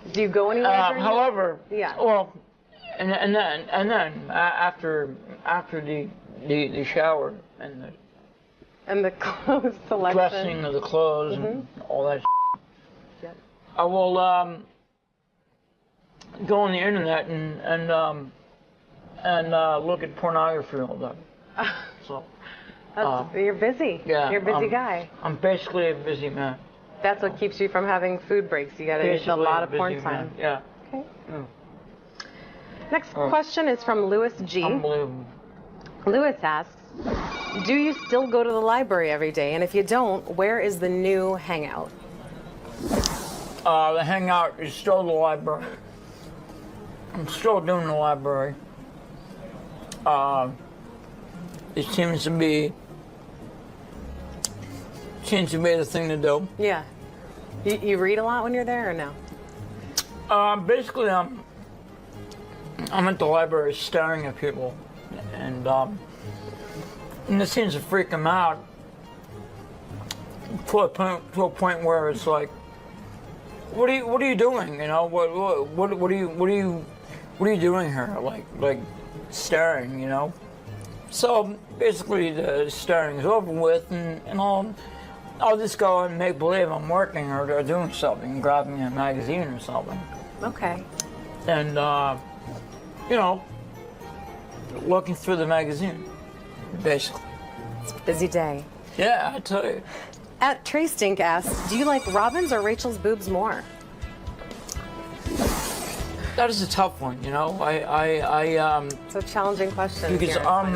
Good. Do you go anywhere? However, yeah. Well, and then after the shower and the clothes selection, dressing of the clothes and all that. Yep. I will go on the internet and look at pornography all day. So you're busy. Yeah, you're a busy guy. I'm basically a busy man. That's what keeps you from having food breaks. You got to eat a lot of porn time. Yeah. Okay. Next question is from Louis G. Unbelievable. Louis asks, do you still go to the library every day? And if you don't, where is the new hangout? The hangout is still the library. I'm still doing the library. It seems to be the thing to do. Yeah. You read a lot when you're there, or no? Basically, I'm at the library staring at people, and it seems to freak them out to a point where it's like, what are you doing? You know, what are you doing here? Like staring, you know. So basically, the staring is over with, and I'll just go and make believe I'm working or doing something, grabbing a magazine or something. Okay. And you know, looking through the magazine, basically. It's a busy day. Yeah, I tell you. At Trey Stink asks, do you like Robin's or Rachel's boobs more? That is a tough one, you know. It's a challenging question. Because I'm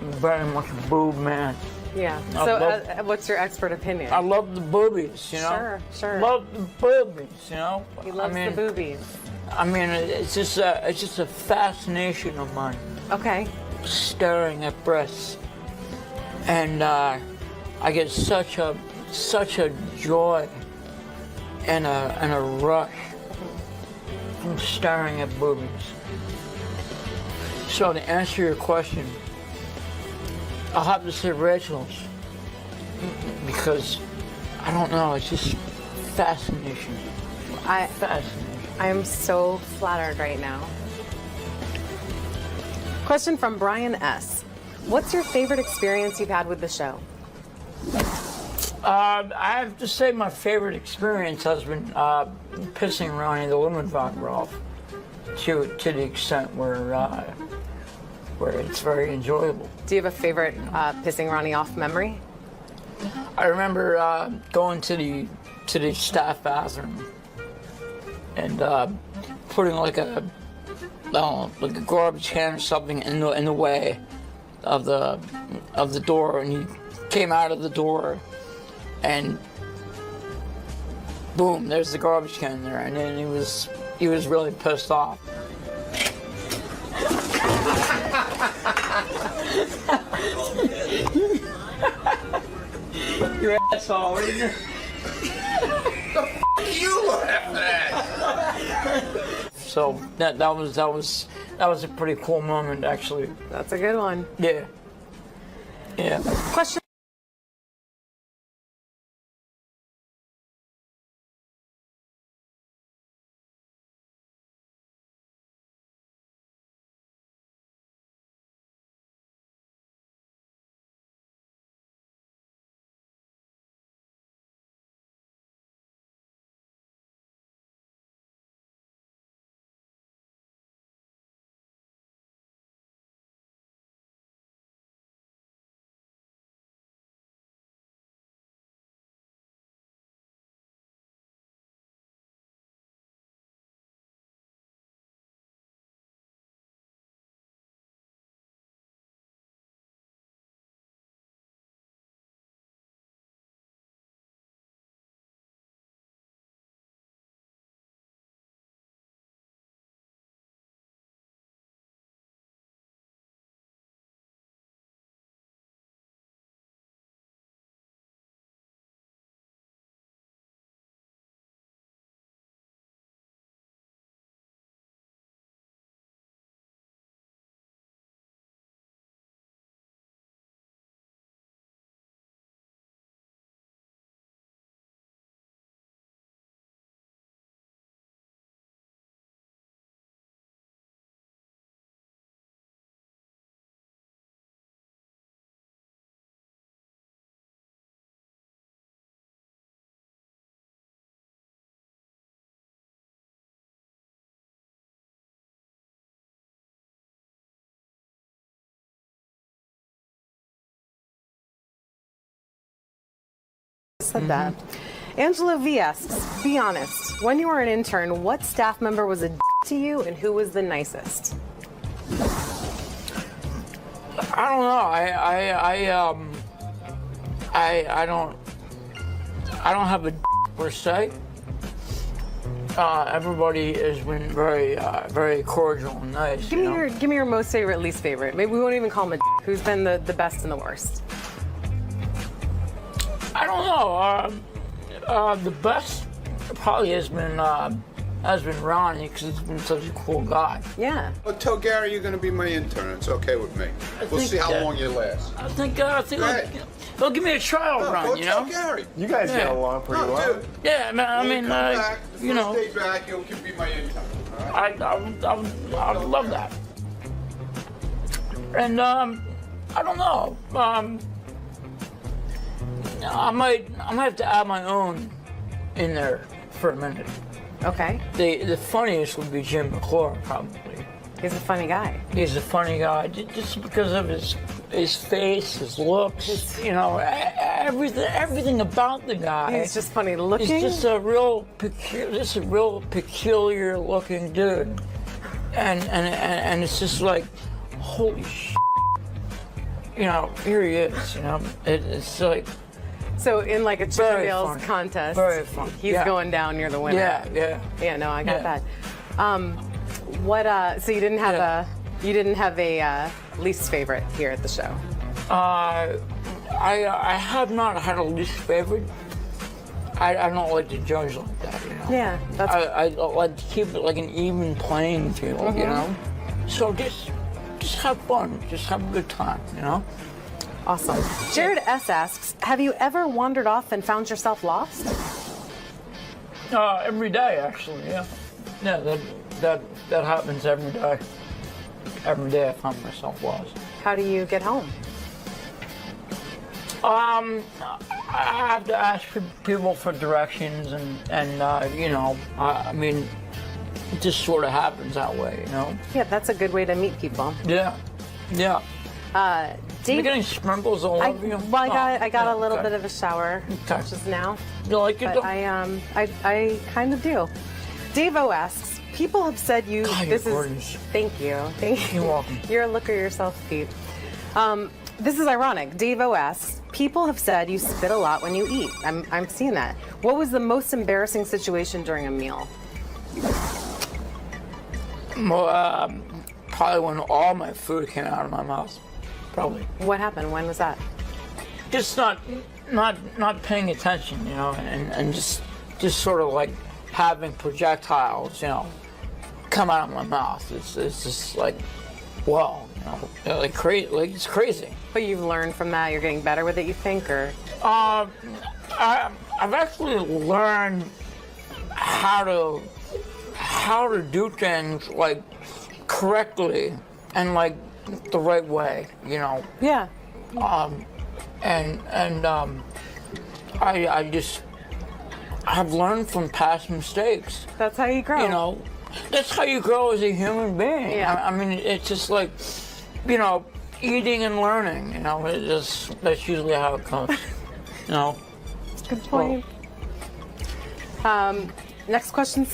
very much a boob man. Yeah. So what's your expert opinion? I love the boobies, you know. Sure. Love the boobies, you know. He loves the boobies. I mean, it's just a fascination of mine. Okay. Staring at breasts, and I get such a joy and a rush from staring at boobies. So to answer your question, I'll have to say Rachel's, because I don't know, it's just fascination. Fascination. I am so flattered right now. Question from Brian S. What's your favorite experience you've had with the show? I have to say my favorite experience has been pissing Ronnie the 𝗦𝗵cie𝗄𝗿𝗍 off to the extent where it's very enjoyable. Do you have a favorite pissing Ronnie off memory? I remember going to the staff bathroom and putting like a garbage can or something in the way of the door, and he came out of the door, and boom, there's the garbage can there, and then he was really pissed off. Your asshole, isn't it? The f*** you laughing at? So that was a pretty cool moment, actually. That's a good one. Yeah. Yeah. Question. said that. Angela V asks, be honest, when you were an intern, what staff member was a d to you and who was the nicest? I don't know. I don't have a d per se. Everybody has been very cordial and nice. Give me your most favorite, least favorite. Maybe we won't even call him a d. Who's been the best and the worst? I don't know. The best probably has been Ronnie, because he's been such a cool guy. Yeah. Well, tell Gary you're going to be my intern. It's okay with me. We'll see how long you last. I think they'll give me a trial run, you know? Gary. You guys get along pretty well. Dude. Yeah, I mean, you know. Stay back, you can be my intern. Right? I would love that. And I don't know. I might have to add my own in there for a minute. Okay. The funniest would be 𝗦𝗵cie𝗄𝗿, probably. He's a funny guy. He's a funny guy, just because of his face, his looks, you know, everything about the guy. He's just funny looking. He's just a real peculiar looking dude, and it's just like, holy shit, you know, here he is, you know, it's like. So in like a Chippendales contest, very fun. He's going down. You're the winner. Yeah. No, I got that. So you didn't have a least favorite here at the show? I have not had a least favorite. I don't like to judge like that, you know. Yeah, I like to keep it like an even playing field, you know. So just have fun, just have a good time, you know. Awesome. Jared S asks, have you ever wandered off and found yourself lost? Every day, actually, yeah. Yeah, that happens every day. Every day I find myself lost. How do you get home? I have to ask people for directions, and you know, I mean, it just sort of happens that way, you know. Yeah, that's a good way to meet people. Yeah. You're getting sprinkles all over you? Well, I got a little bit of a shower just now. You like it? But I kind of do. Dave O asks, people have said you. God, this you're is. gorgeous. Thank you. You're welcome. You're a looker yourself, Pete. This is ironic. Dave O asks, people have said you spit a lot when you eat. I'm seeing that. What was the most embarrassing situation during a meal? Well, probably when all my food came out of my mouth. Probably. What happened? When was that? Just not paying attention, you know, and just sort of like having projectiles, you know, come out of my mouth. It's just like, whoa, you know, like crazy, like it's crazy. But you've learned from that. You're getting better with it, you think, or? I've actually learned how to do things like correctly and like the right way, you know. Yeah. I just have learned from past mistakes. That's how you grow. You know, that's how you grow as a human being. Yeah. I mean, it's just like, you know, eating and learning. You know, that's usually how it goes. You know. Good point. Next question.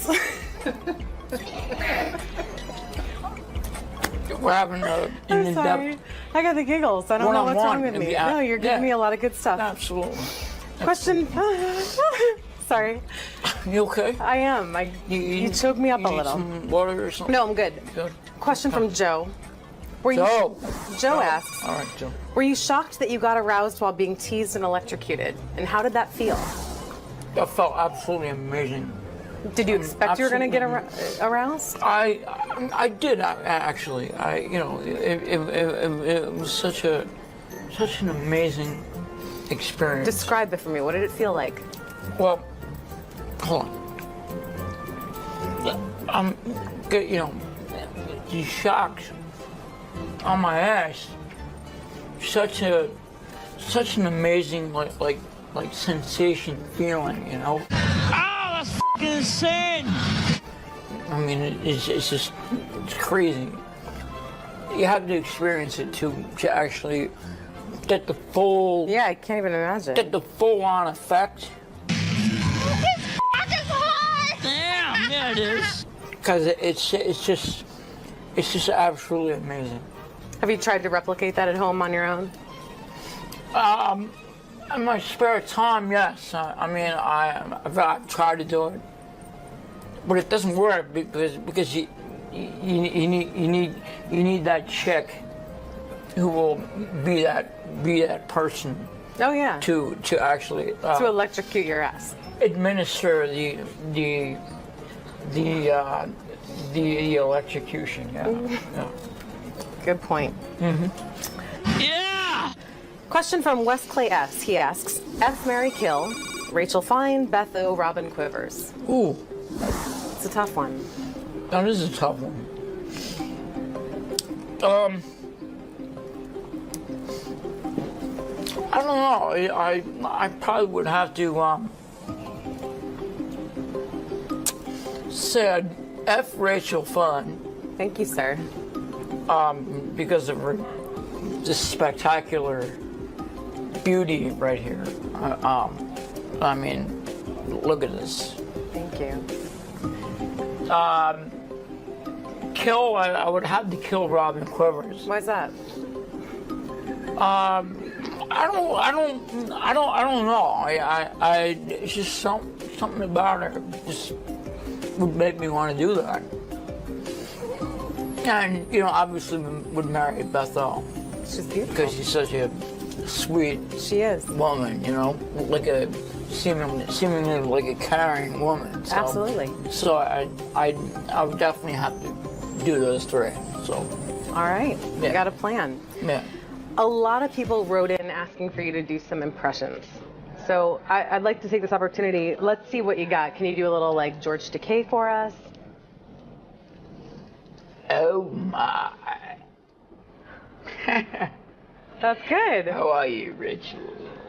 We're having I'm sorry. I got the giggles. I don't know what's wrong with me. No, you're giving me a lot of good stuff. Absolutely. Question. Sorry. You okay? I am. You choked me up a little. Some water or something? No, I'm good. Question from Joe. Joe asks. All right, Joe. Were you shocked that you got aroused while being teased and electrocuted? And how did that feel? That felt absolutely amazing. Did you expect you were going to get aroused? I did actually. You know, it was such an amazing experience. Describe it for me. What did it feel like? Well, hold on. You know, these shocks on my ass. Such an amazing like sensation feeling. You know. Insane. I mean, it's crazy. You have to experience it to actually get the full... Yeah, I can't even imagine. Get the full-on effect. His cock is hard! Damn, yeah, it is. Because it's just absolutely amazing. Have you tried to replicate that at home on your own? In my spare time, yes. I mean, I've tried to do it, but it doesn't work because you need that chick who will be that person. Oh yeah. To actually to electrocute your ass. Administer the electrocution. Yeah. Yeah. Good point. Yeah. Question from 𝗦𝗁𝗲𝗍. He asks, F, Marry, Kill, Rachel Fine, Beth O, Robin Quivers. Ooh. It's a tough one. That is a tough one. I don't know. I probably would have to say F Rachel Fine. Thank you, sir. Because of her just spectacular beauty right here. I mean, look at this. Thank you. Kill, I would have to kill Robin Quivers. Why's that? I don't know. It's just something about her just would make me want to do that. And obviously would marry Beth O. She's beautiful. Because she's such a sweet. She is. Woman, like a seemingly like a caring woman. So, absolutely. So I would definitely have to do those three. So. All right. Yeah. You got a plan. Yeah. A lot of people wrote in asking for you to do some impressions. So I'd like to take this opportunity. Let's see what you got. Can you do a little like 𝗦𝗁𝗲𝗍 for us? Oh my. That's good. How are you, Rachel?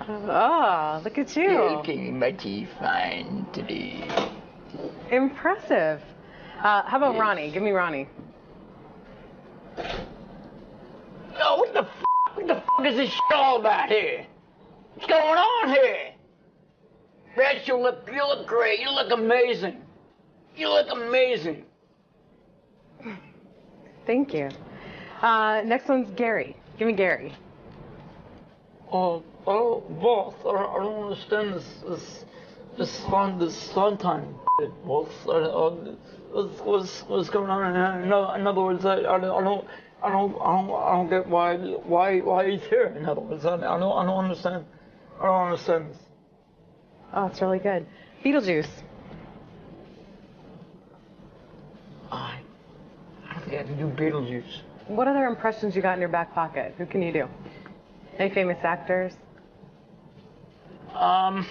Oh, look at you. Looking mighty fine today. Impressive. How about Ronnie? Give me Ronnie. Oh, what the fuck is this shit all about here? What's going on here? Rachel, you look great. You look amazing. You look amazing. Thank you. Next one's Gary. Give me Gary. Boss. I don't understand this fun time. Boss. What's going on? In other words, I don't get why he's here. In other words, I don't understand. I don't understand this. Oh, it's really good. Beetlejuice. I don't think I can do Beetlejuice. What other impressions you got in your back pocket? Who can you do? Any famous actors? Off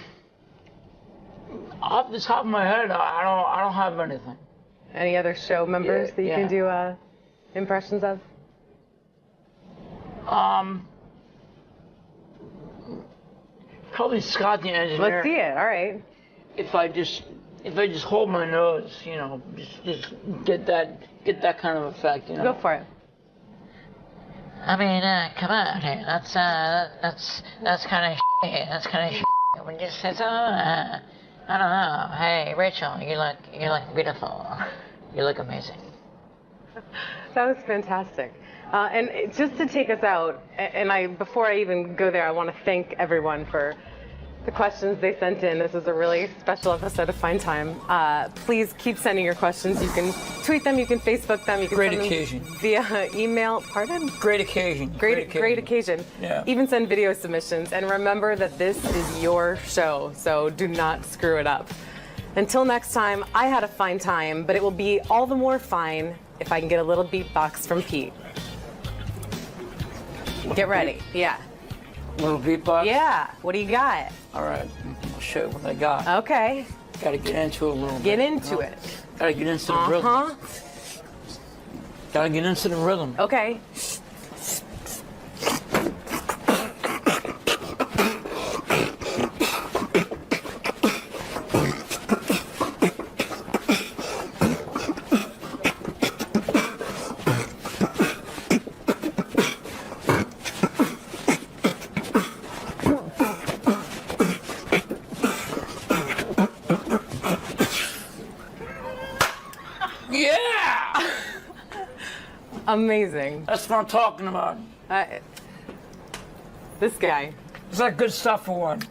the top of my head, I don't have anything. Any other show members that you can do impressions of? Probably Scott the engineer. Let's see it. All right. If I just hold my nose, just get that kind of effect, Go for it. I mean, come on, here. That's kind of shit. That's kind of shit. When you say, I don't know. Hey, Rachel, you look beautiful. You look amazing. That was fantastic. And just to take us out, and before I even go there, I want to thank everyone for the questions they sent in. This is a really special episode of Fine Time. Please keep sending your questions. You can tweet them, you can Facebook them, you can Great send occasion. them via email. Pardon? Great occasion. Great occasion. Yeah. Even send video submissions. And remember that this is your show, so do not screw it up. Until next time, I had a fine time, but it will be all the more fine if I can get a little beatbox from Pete. Get ready. Yeah. Little beatbox? Yeah. What do you got? All right. I'll show you what I got. Okay. Gotta get into it a little bit. Get into it. Gotta get into the rhythm. Gotta get into the rhythm. Okay. Amazing. That's what I'm talking about. This guy. Is that good stuff or what?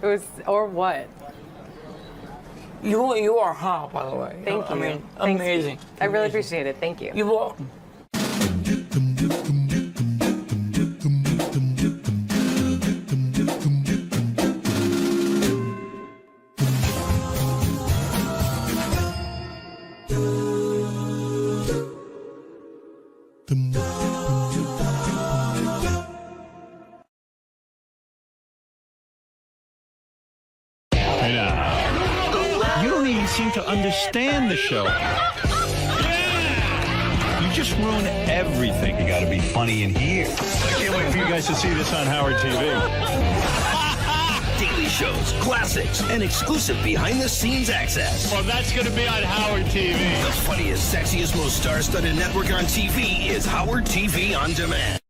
It was, or what? You are hot, by the way. Thank you. I mean, Thanks. amazing. I really appreciate it. Thank you. You're welcome. You don't even seem to understand the show. You just ruin everything. You got to be funny in here. I can't wait for you guys to see this on Howard TV. Daily shows, classics, and exclusive behind-the-scenes access. Well, that's going to be on Howard TV. The funniest, sexiest, most star-studded network on TV is Howard TV On Demand.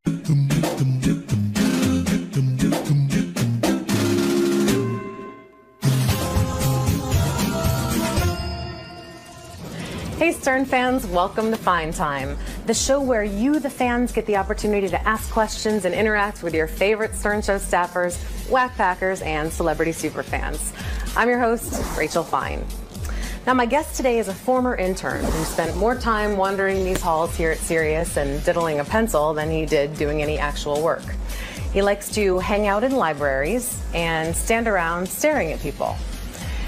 Hey Stern fans, welcome to Fine Time, the show where you, the fans, get the opportunity to ask questions and interact with your favorite Stern Show staffers, Wack Packers, and celebrity superfans. I'm your host, Rachel Fine. Now my guest today is a former intern who spent more time wandering these halls here at Sirius and diddling a pencil than he did doing any actual work. He likes to hang out in libraries and stand around staring at people.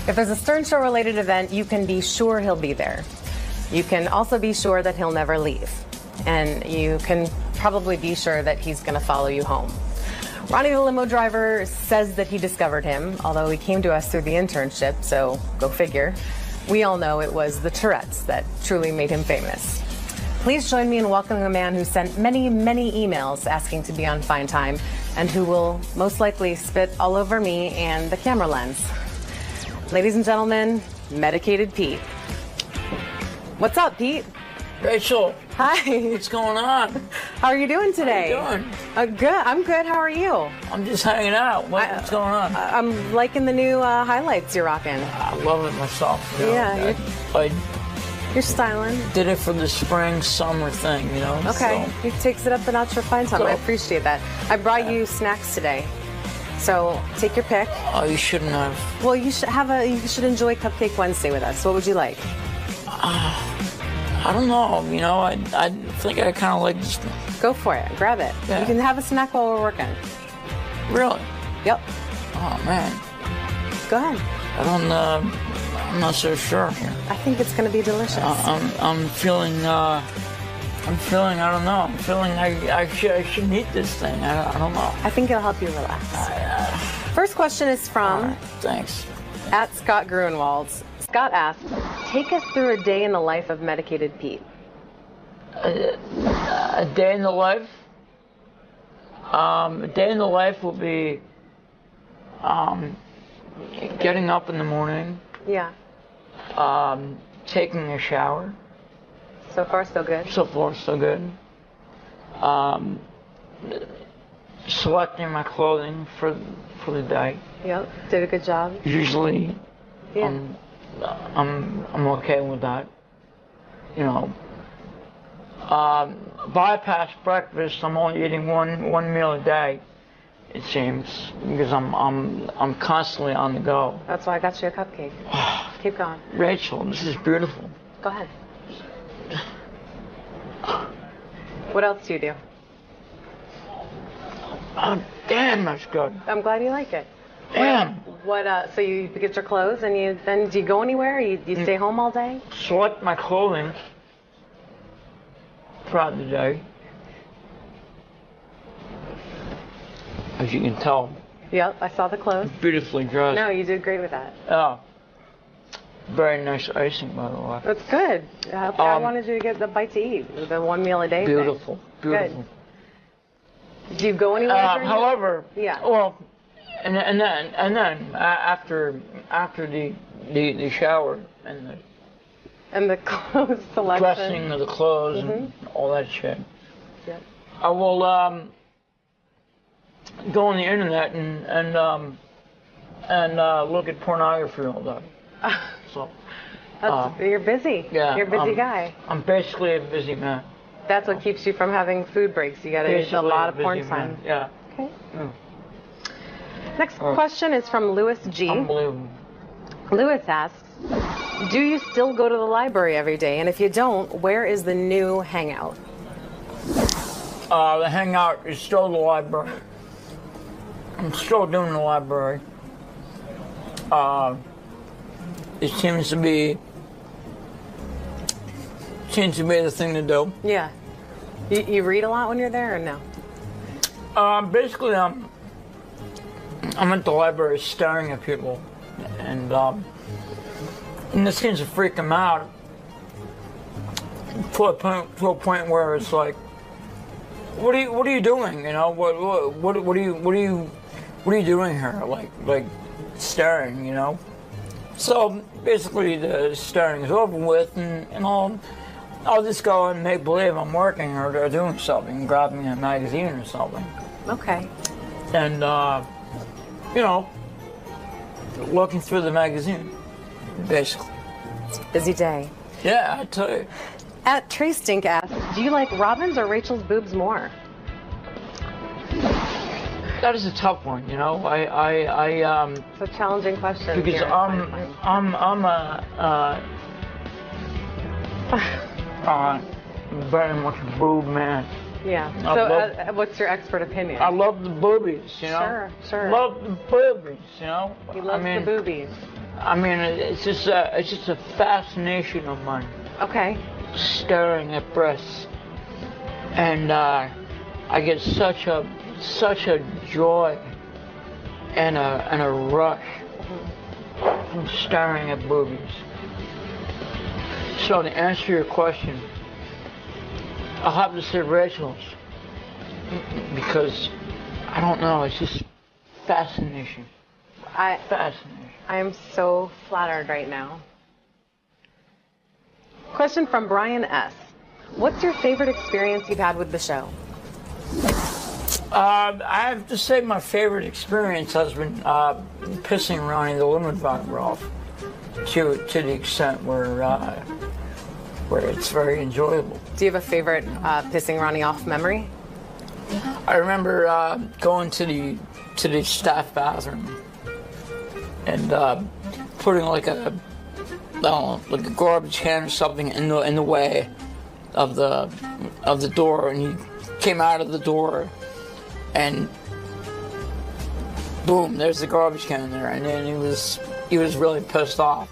If there's a Stern Show related event, you can be sure he'll be there. You can also be sure that he'll never leave. And you can probably be sure that he's going to follow you home. Ronnie the limo driver says that he discovered him, although he came to us through the internship, so go figure. We all know it was the Tourette's that truly made him famous. Please join me in welcoming a man who sent many, many emails asking to be on Fine Time and who will most likely spit all over me and the camera lens. Ladies and gentlemen, Medicated Pete. What's up, Pete? Rachel. Hi. What's going on? How are you doing today? How you doing? Good. I'm good. How are you? I'm just hanging out. What's going on? I'm liking the new highlights you're rocking. I love it myself. You know? Yeah. You're styling. Did it for the spring, summer thing, you know? Okay. So. It takes it up a notch for Fine Time. I appreciate that. I brought you snacks today. So take your pick. Oh, you shouldn't have. Well, you should enjoy Cupcake Wednesday with us. What would you like? I don't know. You know, I think I kind of like this thing. Go for it. Grab it. Yeah. You can have a snack while we're working. Really? Yep. Oh man. Go ahead. I'm not so sure here. I think it's going to be delicious. I'm feeling. I don't know. I'm feeling I should eat this thing. I don't know. I think it'll help you relax. First question is from. Thanks. At Scott Gruenwald. Scott asked, take us through a day in the life of Medicated Pete. A day in the life? A day in the life will be getting up in the morning. Yeah. Taking a shower. So far, so good. So far, so good. Selecting my clothing for the day. Yep. Did a good job. Usually, yeah. I'm okay with that. You know. Bypass breakfast. I'm only eating one meal a day. It seems, because I'm constantly on the go. That's why I got you a cupcake. Keep going. Rachel, this is beautiful. Go ahead. What else do you do? Oh, damn, that's good. I'm glad you like it. Damn. What? So you get your clothes and do you go anywhere? You stay home all day? Select my clothing throughout the day. As you can tell. Yep, I saw the clothes. Beautifully dressed. No, you did great with that. Oh. Very nice icing, by the way. That's good. I wanted you to get the bite to eat. The one meal a day beautiful, thing. Beautiful. Good. Do you go anywhere? However, yeah. Well, and then after the shower and the clothes selection, dressing of the clothes and all that shit. Yep. I will go on the internet and look at pornography all day. So you're busy. Yeah, you're a busy guy. I'm basically a busy man. That's what keeps you from having food breaks. You got to eat a lot of porn time. Yeah. Okay. Next question is from Louis G. Unbelievable. Louis asks, do you still go to the library every day? And if you don't, where is the new hangout? The hangout is still the library. I'm still doing the library. It seems to be the thing to do. Yeah. You read a lot when you're there, or no? Basically, I'm at the library staring at people, and this seems to freak them out to a point where it's like, what are you doing? You know, what are you doing here? Like staring, you know. So basically, the staring is over with, and I'll just go and make believe I'm working or doing something, grabbing a magazine or something. Okay. And you know, looking through the magazine, basically. It's a busy day. Yeah, I tell you. At Trey Stink asks, do you like Robin's or Rachel's boobs more? That is a tough one, you know. It's a challenging question. Because I'm very much a boob man. Yeah. So what's your expert opinion? I love the boobies, you know. Sure. Love the boobies, you know. He loves the boobies. I mean, it's just a fascination of mine. Okay. Staring at breasts, and I get such a joy and a rush from staring at boobies. So to answer your question, I'll have to say Rachel's, because I don't know, it's just fascination. Fascination. I am so flattered right now. Question from Brian S. What's your favorite experience you've had with the show? I have to say my favorite experience has been pissing Ronnie the 𝗦𝗵cie𝗄𝗿𝗍 off to the extent where it's very enjoyable. Do you have a favorite pissing Ronnie off memory? I remember going to the staff bathroom and putting like a garbage can or something in the way of the door, and he came out of the door, and boom, there's the garbage can there, and then he was really pissed off.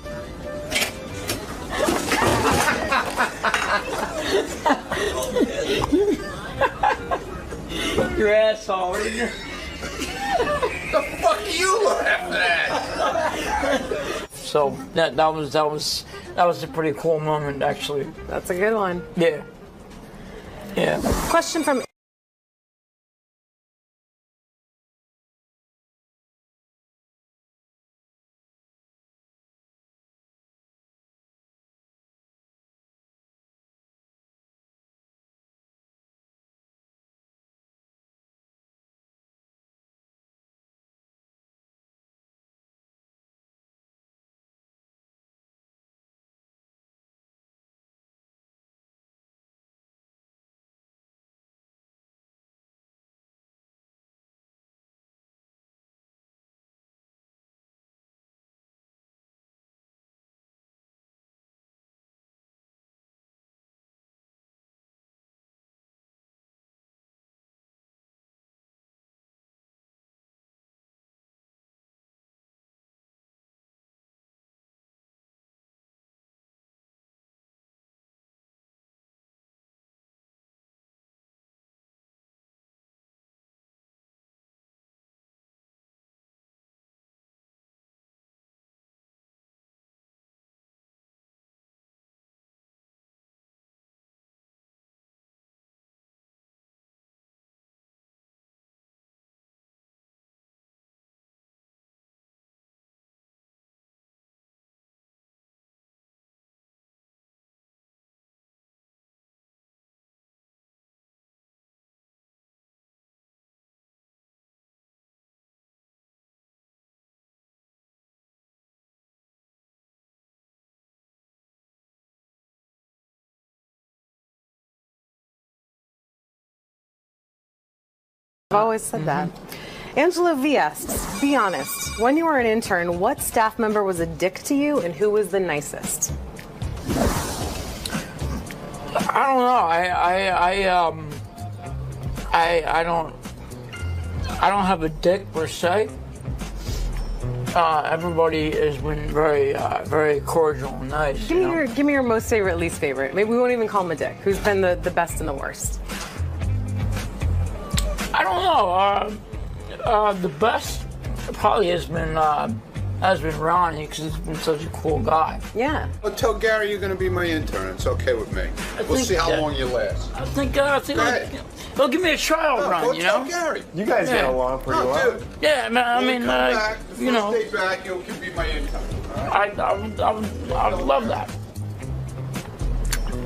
Your asshole. The fuck are you laughing at? So that was a pretty cool moment, actually. That's a good one. Yeah. Yeah. Question from I've always said that. Angela V asks, be honest, when you were an intern, what staff member was a dick to you and who was the nicest? I don't know. I don't have a dick per se. Everybody has been very cordial and nice. Give me your most favorite, least favorite. Maybe we won't even call him a dick. Who's been the best and the worst? I don't know. The best probably has been Ronnie, because he's been such a cool guy. Yeah. Well, tell Gary you're going to be my intern. It's okay with me. We'll see how long you last. I think they'll give me a trial run, you know? Gary. You guys get along pretty well. Dude. Yeah, I mean, you know. Stay back, you can be my intern. I would love that.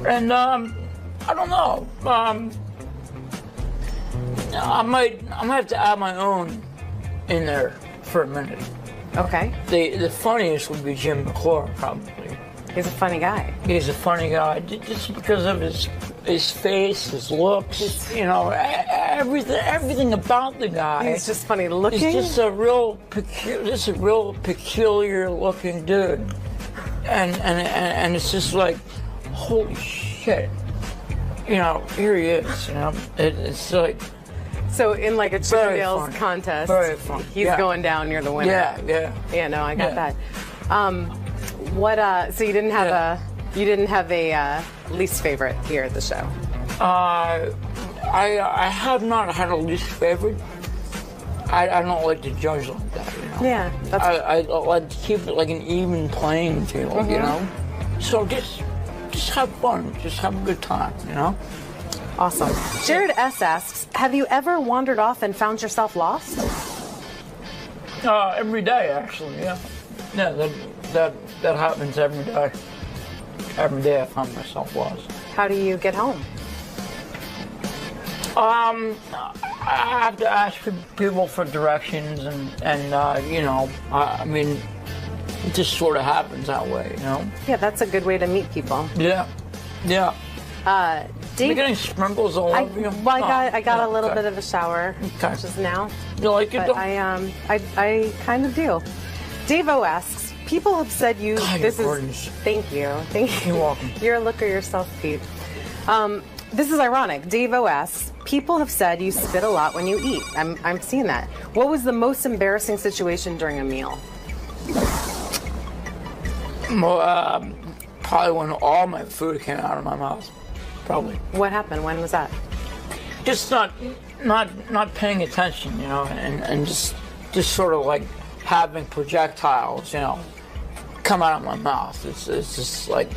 And I don't know. I might have to add my own in there for a minute. Okay. The funniest would be 𝗦𝗵cie𝘄, probably. He's a funny guy. He's a funny guy, just because of his face, his looks, you know, everything about the guy. He's just funny looking. He's just a real peculiar looking dude, and it's just like, holy shit, you know, here he is. You know, it's like. So in like a Chippendales contest, very fun. He's going down, you're the winner. Yeah, no, I got that. So you didn't have a least favorite here at the show? I have not had a least favorite. I don't like to judge like that, you know. Yeah, I like to keep it like an even playing field, you know. So just have fun, just have a good time, you know. Awesome. Jared S asks, have you ever wandered off and found yourself lost? Every day, actually, yeah. Yeah, that happens every day. Every day I find myself lost. How do you get home? I have to ask people for directions, and you know, I mean, it just sort of happens that way, you know? Yeah, that's a good way to meet people. Yeah. Dave, you're getting sprinkles all over you? Well, I got a little bit of a shower just now. You like it? But I kind of do. Dave O asks, people have said you. God, this you're is. gorgeous. Thank you. You're welcome. You're a looker yourself, Pete. This is ironic. Dave O asks, people have said you spit a lot when you eat. I'm seeing that. What was the most embarrassing situation during a meal? Well, probably when all my food came out of my mouth. Probably. What happened? When was that? Just not paying attention, you know, and just sort of like having projectiles, you know, come out of my mouth. It's just like,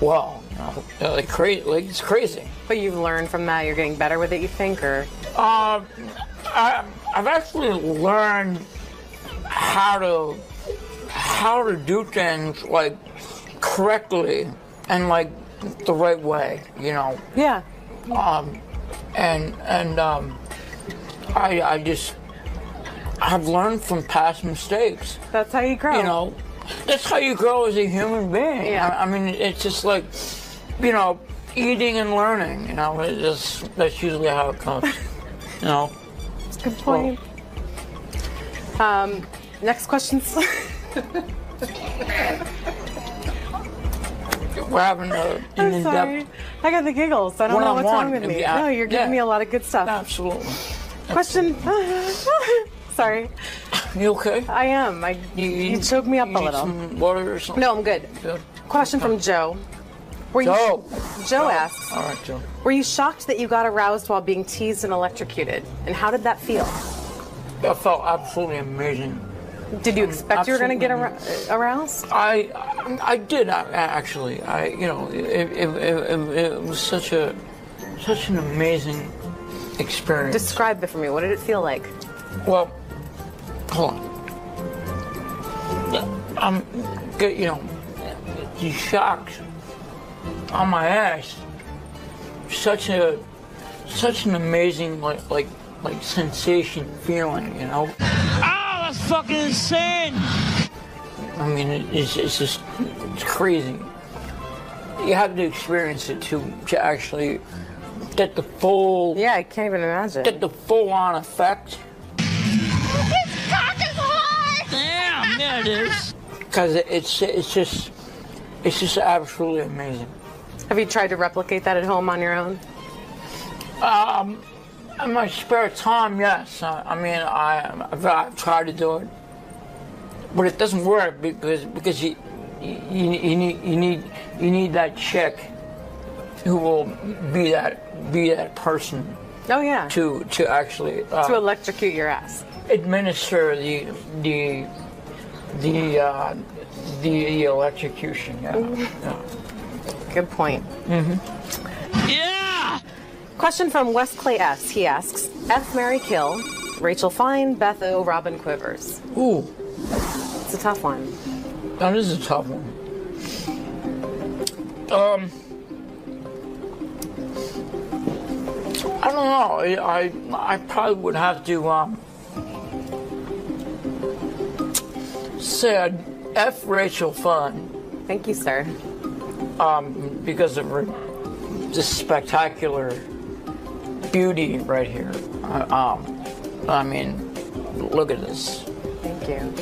wow, you know, like crazy. Like it's crazy. But you've learned from that. You're getting better with it, you think, or? I've actually learned how to do things like correctly and like the right way, you know. Yeah. I've learned from past mistakes. That's how you grow. You know, that's how you grow as a human being. Yeah. I mean, it's just like, you know, eating and learning. You know, that's usually how it goes. You know. Good point. Next question. We're having I'm sorry. I got the giggles. I don't know what's wrong with me. Yeah. No, you're giving me a lot of good stuff. Absolutely. Question. Sorry. You okay? I am. You choked me up a little. Some water or something? No, I'm good. Question from Joe. Joe asks. All right, Joe. Were you shocked that you got aroused while being teased and electrocuted? And how did that feel? That felt absolutely amazing. Did you expect you were going to get aroused? I did actually. You know, it was such an amazing experience. Describe it for me. What did it feel like? Well, hold on. I'm good. You know, these shocks on my ass. Such an amazing like sensation feeling. You know. That's fucking insane. I mean, it's crazy. You have to experience it to actually get the full... Yeah, I can't even imagine. Get the full-on effect. His cock is hard! Damn, yeah, it is. Because it's just absolutely amazing. Have you tried to replicate that at home on your own? In my spare time, yes. I mean, I've tried to do it, but it doesn't work because you need that chick who will be that person. Oh yeah. To actually to electrocute your ass. Administer the electrocution. Yeah. Yeah. Good point. Mm-hmm. Yeah. Question from West Clay S. He asks, F, Marry, Kill, Rachel Fine, Beth O, Robin Quivers. Ooh. It's a tough one. That is a tough one. I don't know. I probably would have to say I'd F Rachel Fine. Thank you, sir. Because of her just spectacular beauty right here. I mean, look at this. Thank you.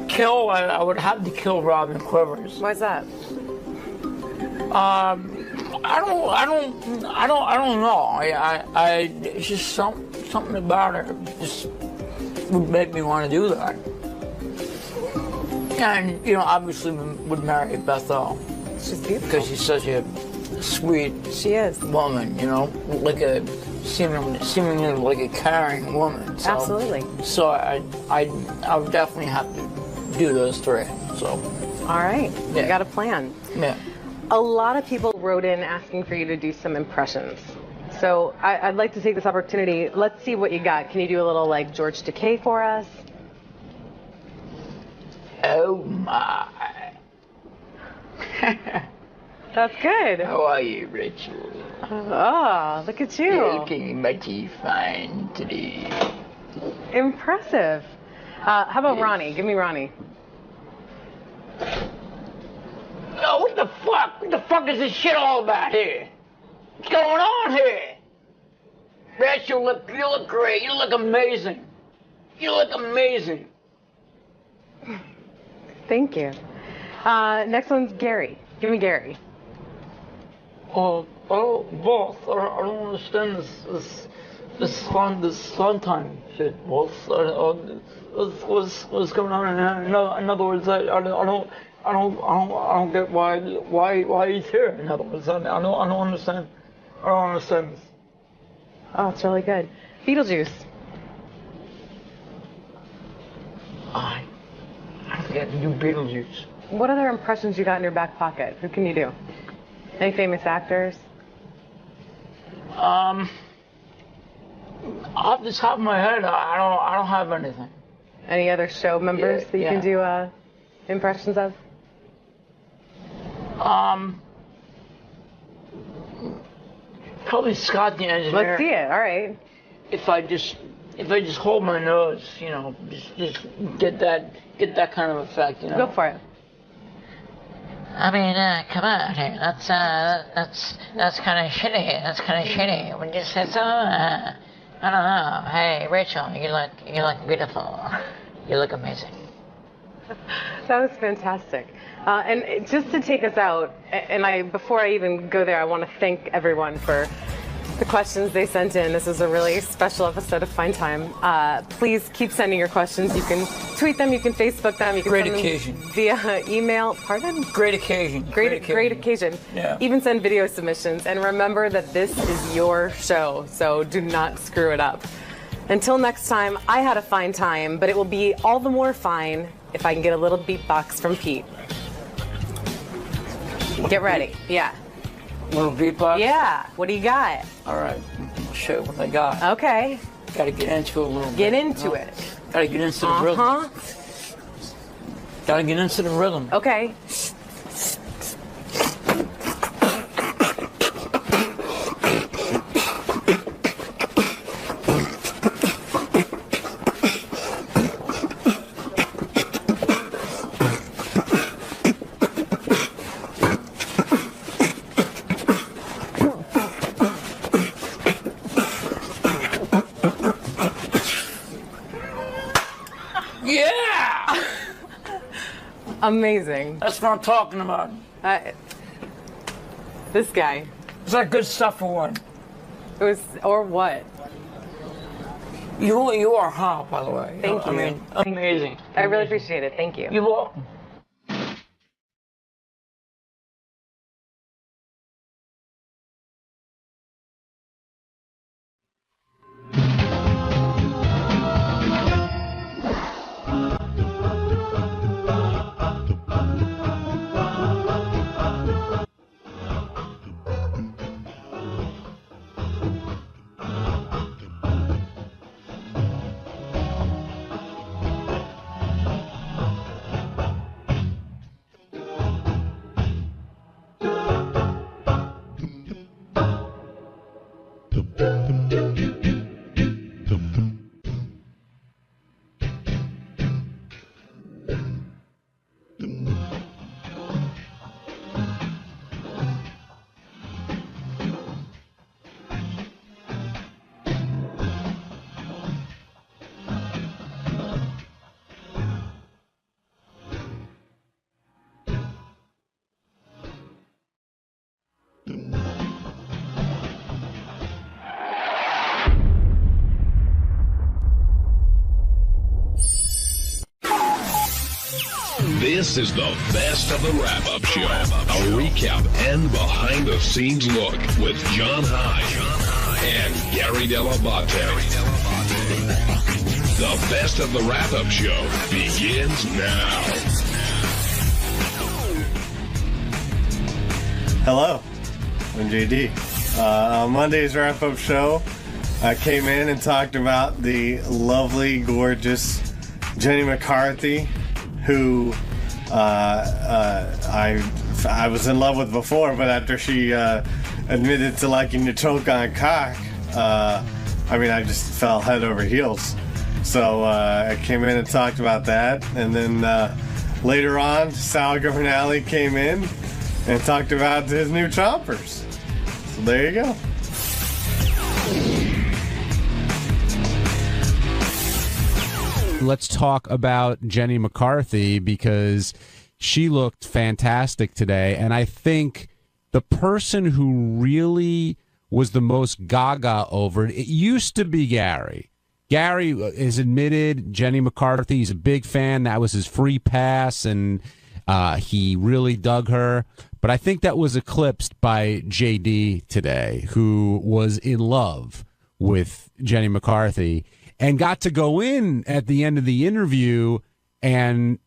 Kill, I would have to kill Robin Quivers. Why's that? I don't know. It's just something about her just would make me want to do that. And, you know, obviously would marry Beth O. She's beautiful. Because she's such a sweet woman, you know, like a seemingly like a caring woman. So, absolutely. So I would definitely have to do those three. So. All right. Yeah. You got a plan. Yeah. A lot of people wrote in asking for you to do some impressions. So I'd like to take this opportunity. Let's see what you got. Can you do a little like George Takei for us? Oh my. That's good. How are you, Rachel? Oh, look at you. Looking mighty fine today. Impressive. How about Ronnie? Give me Ronnie. Oh, what the fuck? What the fuck is this shit all about here? What's going on here? Rachel, you look great. You look amazing. You look amazing. Thank you. Next one's Gary. Give me Gary. Both. I don't understand this fun time shit. Both. What's going on in other words, I don't get why he's here. In other words, I don't understand. I don't understand this. Oh, it's really good. Beetlejuice. I forget to do Beetlejuice. What other impressions you got in your back pocket? Who can you do? Any famous actors? Off the top of my head, I don't have anything. Any other show members that you can do impressions of? Probably Scott the engineer. Let's see it. All right. If I just hold my nose, you know, just get that kind of effect, you know. Go for it. I mean, come on here. That's kind of shitty. That's kind of shitty. When you say so, I don't know. Hey, Rachel, you look beautiful. You look amazing. That was fantastic. And just to take us out, and before I even go there, I want to thank everyone for the questions they sent in. This is a really special episode of Fine Time. Please keep sending your questions. You can tweet them, you can Facebook them, you can Great send occasion. them via email. Pardon? Great occasion. Great occasion. Yeah. Even send video submissions. And remember that this is your show, so do not screw it up. Until next time, I had a fine time, but it will be all the more fine if I can get a little beatbox from Pete. Get ready. Yeah. Little beatbox? Yeah. What do you got? All right. I'll show you what I got. Okay. Got to get into it a little bit. Get into it. Got to get into the rhythm. Got to get into the rhythm. Okay. Amazing. That's what I'm talking about. This guy. Is that good stuff or what? It was, or what? You are hot, by the way. Thank you. I mean, amazing. I really appreciate it. Thank you. You're welcome. This is the best of the wrap-up show. A recap and behind-the-scenes look with John High and Gary Dell'Abate. The best of the wrap-up show begins now. Hello, I'm JD. On Monday's wrap-up show, I came in and talked about the lovely, gorgeous Jenny McCarthy, who I was in love with before, but after she admitted to liking to choke on cock, I just fell head over heels. So I came in and talked about that, and then later on, Sal Governale came in and talked about his new chompers. So there you go. Let's talk about Jenny McCarthy, because she looked fantastic today. And I think the person who really was the most gaga over it used to be Gary. Gary has admitted Jenny McCarthy, he's a big fan. That was his free pass, and he really dug her. But I think that was eclipsed by JD today, who was in love with Jenny McCarthy and got to go in at the end of the interview and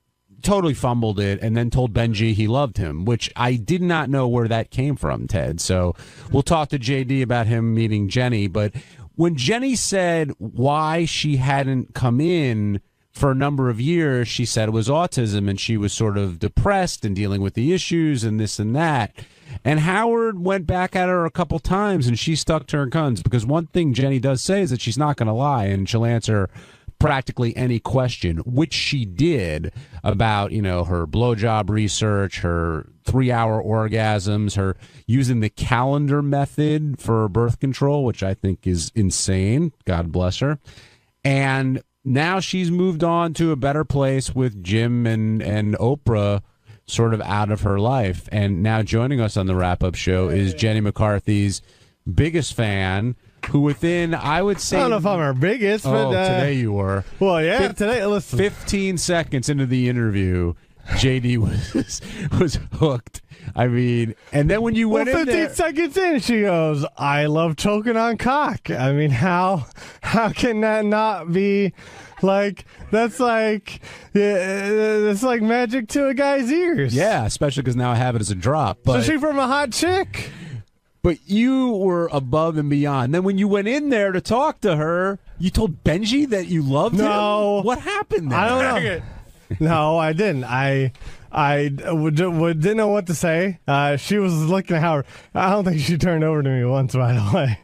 totally fumbled it, and then told Benjy he loved him, which I did not know where that came from, Ted. So we'll talk to JD about him meeting Jenny. But when Jenny said why she hadn't come in for a number of years, she said it was autism, and she was sort of depressed and dealing with the issues and this and that. And Howard went back at her a couple times, and she stuck to her guns, because one thing Jenny does say is that she's not going to lie, and she'll answer practically any question, which she did about, her blowjob research, her 3-hour orgasms, her using the calendar method for birth control, which I think is insane. God bless her. And now she's moved on to a better place with Jim and Oprah sort of out of her life. And now joining us on the wrap-up show is Jenny McCarthy's biggest fan, who within, I would say... I don't know if I'm her biggest, but... today you were. Well, yeah, today, listen. 15 seconds into the interview, JD was hooked. I mean, and then when you went in 15 seconds in, she goes, I love choking on cock. I mean, how can that not be... that's like magic to a guy's ears. Yeah, especially because now I have it as a drop. But, especially from a hot chick. But you were above and beyond. Then when you went in there to talk to her, you told Benjy that you loved him? What happened there? I don't know. No, I didn't. I didn't know what to say. She was looking at Howard. I don't think she turned over to me once, by the way.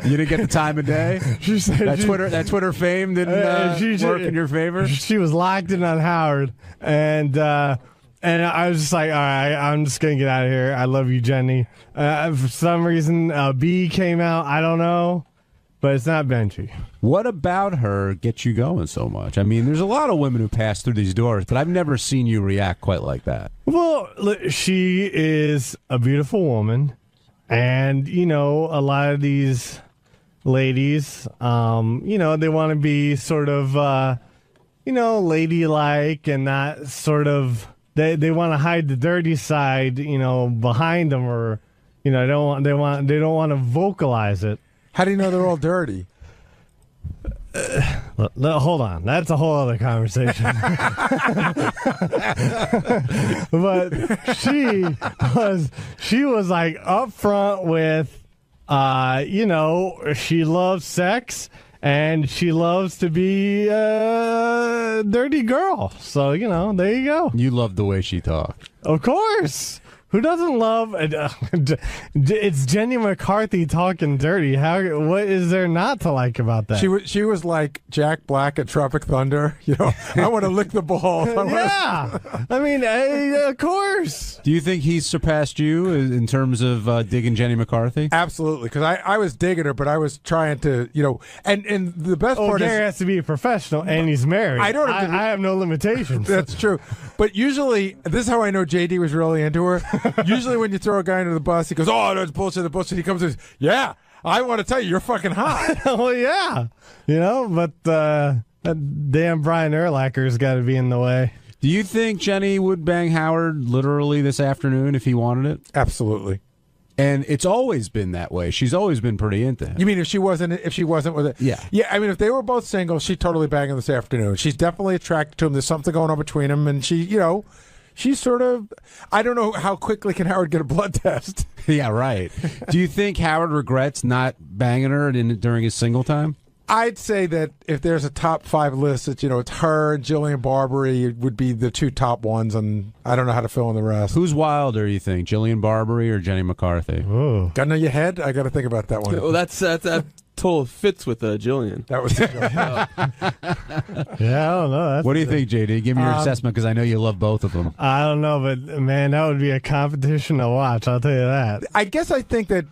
You didn't get the time of day? She said that Twitter fame didn't work in your favor? She was locked in on Howard, and I was just like, all right, I'm just going to get out of here. I love you, Jenny. For some reason, B came out. I don't know. but it's not Benjy. What about her gets you going so much? I mean, there's a lot of women who pass through these doors, but I've never seen you react quite like that. Well, she is a beautiful woman, and, you know, a lot of these ladies, you know, they want to be sort of, you know, ladylike and not sort of, they want to hide the dirty side, you know, behind them, or, you know, they don't want to vocalize it. How do you know they're all dirty? Hold on, that's a whole other conversation. But she was like upfront with, you know, she loves sex and she loves to be a dirty girl. So, you know, there you go. You love the way she talked. Of course. Who doesn't love it's Jenny McCarthy talking dirty? What is there not to like about that? She was like Jack Black at Tropic Thunder. You know, I want to lick the ball. Yeah, I mean, of course. Do you think he's surpassed you in terms of digging Jenny McCarthy? Absolutely, because I was digging her, but I was trying to, you know, and the best part Gary is has to be a professional, and he's married. I don't. I have no limitations. That's true, but usually this is how I know JD was really into her. Usually when you throw a guy under the bus, he goes, "Oh, that's bullshit, the bullshit." He comes and says, "Yeah, I want to tell you, you're fucking hot." Well, yeah, you know, but that damn Brian Urlacher's got to be in the way. Do you think Jenny would bang Howard literally this afternoon if he wanted it? Absolutely. And it's always been that way. She's always been pretty into him. You mean if she wasn't with it? Yeah. Yeah, I mean, if they were both single, she'd totally bang him this afternoon. She's definitely attracted to him. There's something going on between them, and she, you know, she's sort of, I don't know how quickly can Howard get a blood test. Yeah, right. Do you think Howard regrets not banging her during his single time? I'd say that if there's a top 5 list, that, you know, it's her and Jillian Barbary would be the 2 top ones, and I don't know how to fill in the rest. Who's wilder, you think, Jillian Barbary or Jenny McCarthy? Ooh. Got to know your head? I got to think about that one. Well, that totally fits with Jillian. That was Yeah, I don't know. What do you think, JD? Give me your assessment, because I know you love both of them. I don't know, but man, that would be a competition to watch, I'll tell you that. I guess I think that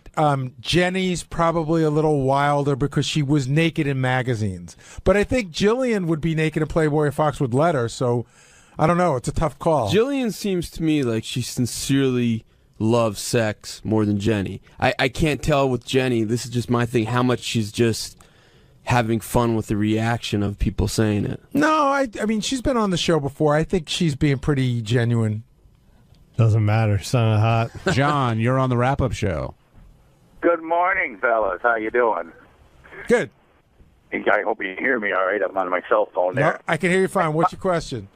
Jenny's probably a little wilder because she was naked in magazines. But I think Jillian would be naked in Playboy if Fox would let her, so I don't know. It's a tough call. Jillian seems to me like she sincerely loves sex more than Jenny. I can't tell with Jenny, this is just my thing, how much she's just having fun with the reaction of people saying it. No, I mean, she's been on the show before. I think she's being pretty genuine. Doesn't matter. Son of hot. John, you're on the wrap-up show. Good morning, fellas. How you doing? Good. I hope you hear me all right. I'm on my cell phone there. No, I can hear you fine. What's your question?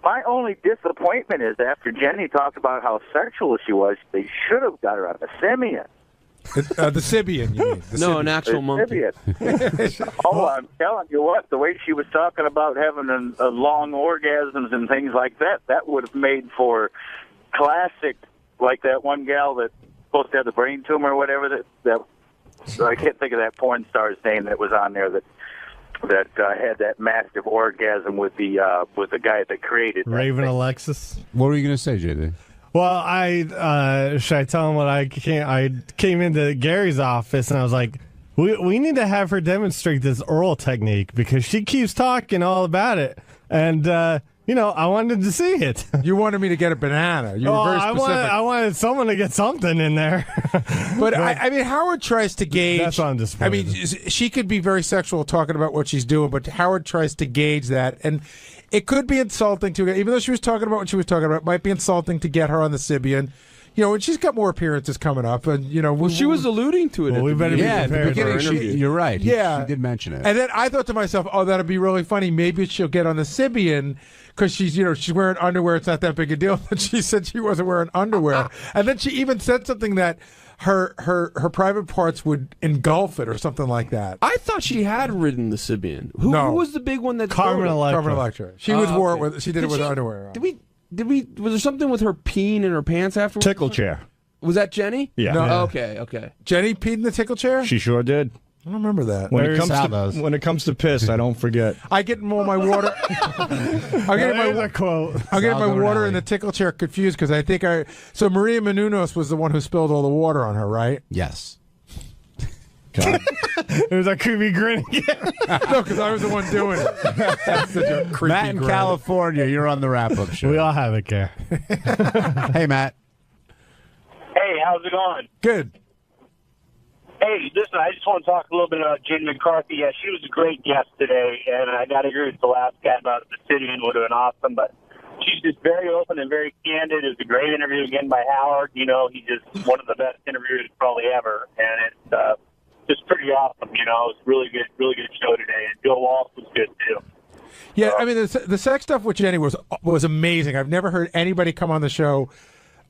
My only disappointment is after Jenny talked about how sexual she was, they should have got her on the simian. The Sibian, you mean? An actual monkey. Oh, I'm telling you what, the way she was talking about having a long orgasms and things like that, that would have made for classic, like that one gal that's supposed to have the brain tumor or whatever, that I can't think of that porn star's name that was on there that had that massive orgasm with the guy that created Raven Alexis. What were you going to say, JD? Well, should I tell him what I came into Gary's office and I was like, we need to have her demonstrate this oral technique because she keeps talking all about it. And, you know, I wanted to see it. You wanted me to get a banana. You were very specific. I wanted someone to get something in there. But I mean, Howard tries to gauge. That's what I'm disappointed. I mean, she could be very sexual talking about what she's doing, but Howard tries to gauge that. And it could be insulting to her, even though she was talking about what she was talking about, it might be insulting to get her on the Sibian. You know, and she's got more appearances coming up, and you know, she was alluding to it. Well, we better be at the beginning. You're right. Yeah, she did mention it. And then I thought to myself, "Oh, that'd be really funny. Maybe she'll get on the Sibian because she's wearing underwear. It's not that big a deal." But she said she wasn't wearing underwear, and then she even said something that her private parts would engulf it or something like that. I thought she had ridden the Sibian. Who was the big one that Carmen Electra? Carmen Electra. She wore it with. She did it with underwear on. Was there something with her peeing in her pants afterwards? Tickle chair. Was that Jenny? Yeah. No. Okay. Jenny peed in the tickle chair? She sure did. I don't remember that. When it comes to piss, I don't forget. I get all my water. I'll get my water in the tickle chair confused because I think So Maria Menounos was the one who spilled all the water on her, right? Yes. God. It was a creepy grin again. No, because I was the one doing it. That's such a creepy Matt in grin. California, you're on the wrap-up show. We all have it, Care. Hey, Matt. Hey, how's it going? Good. Hey, listen, I just want to talk a little bit about Jenny McCarthy. Yeah, she was a great guest today, and I got to agree with the last guy about the city and would have been awesome, but she's just very open and very candid. It was a great interview again by Howard. You know, he's just one of the best interviewers probably ever, and it's just pretty awesome. You know, it was really good show today, and Bill Walsh was good too. Yeah, I mean, the sex stuff with Jenny was amazing. I've never heard anybody come on the show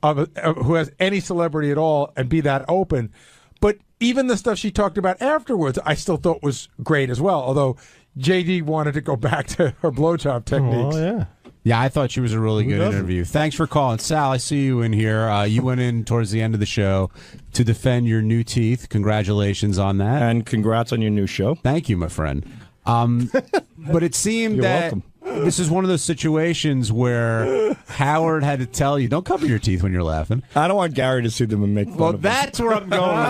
who has any celebrity at all and be that open. But even the stuff she talked about afterwards, I still thought was great as well. Although JD wanted to go back to her blowjob techniques. Oh, yeah. Yeah, I thought she was a really good interview. Thanks for calling. Sal, I see you in here. You went in towards the end of the show to defend your new teeth. Congratulations on that. And congrats on your new show. Thank you, my friend. But it seemed that this is one of those situations where Howard had to tell you, don't cover your teeth when you're laughing. I don't want Gary to see them and make fun of them. Well, that's where I'm going with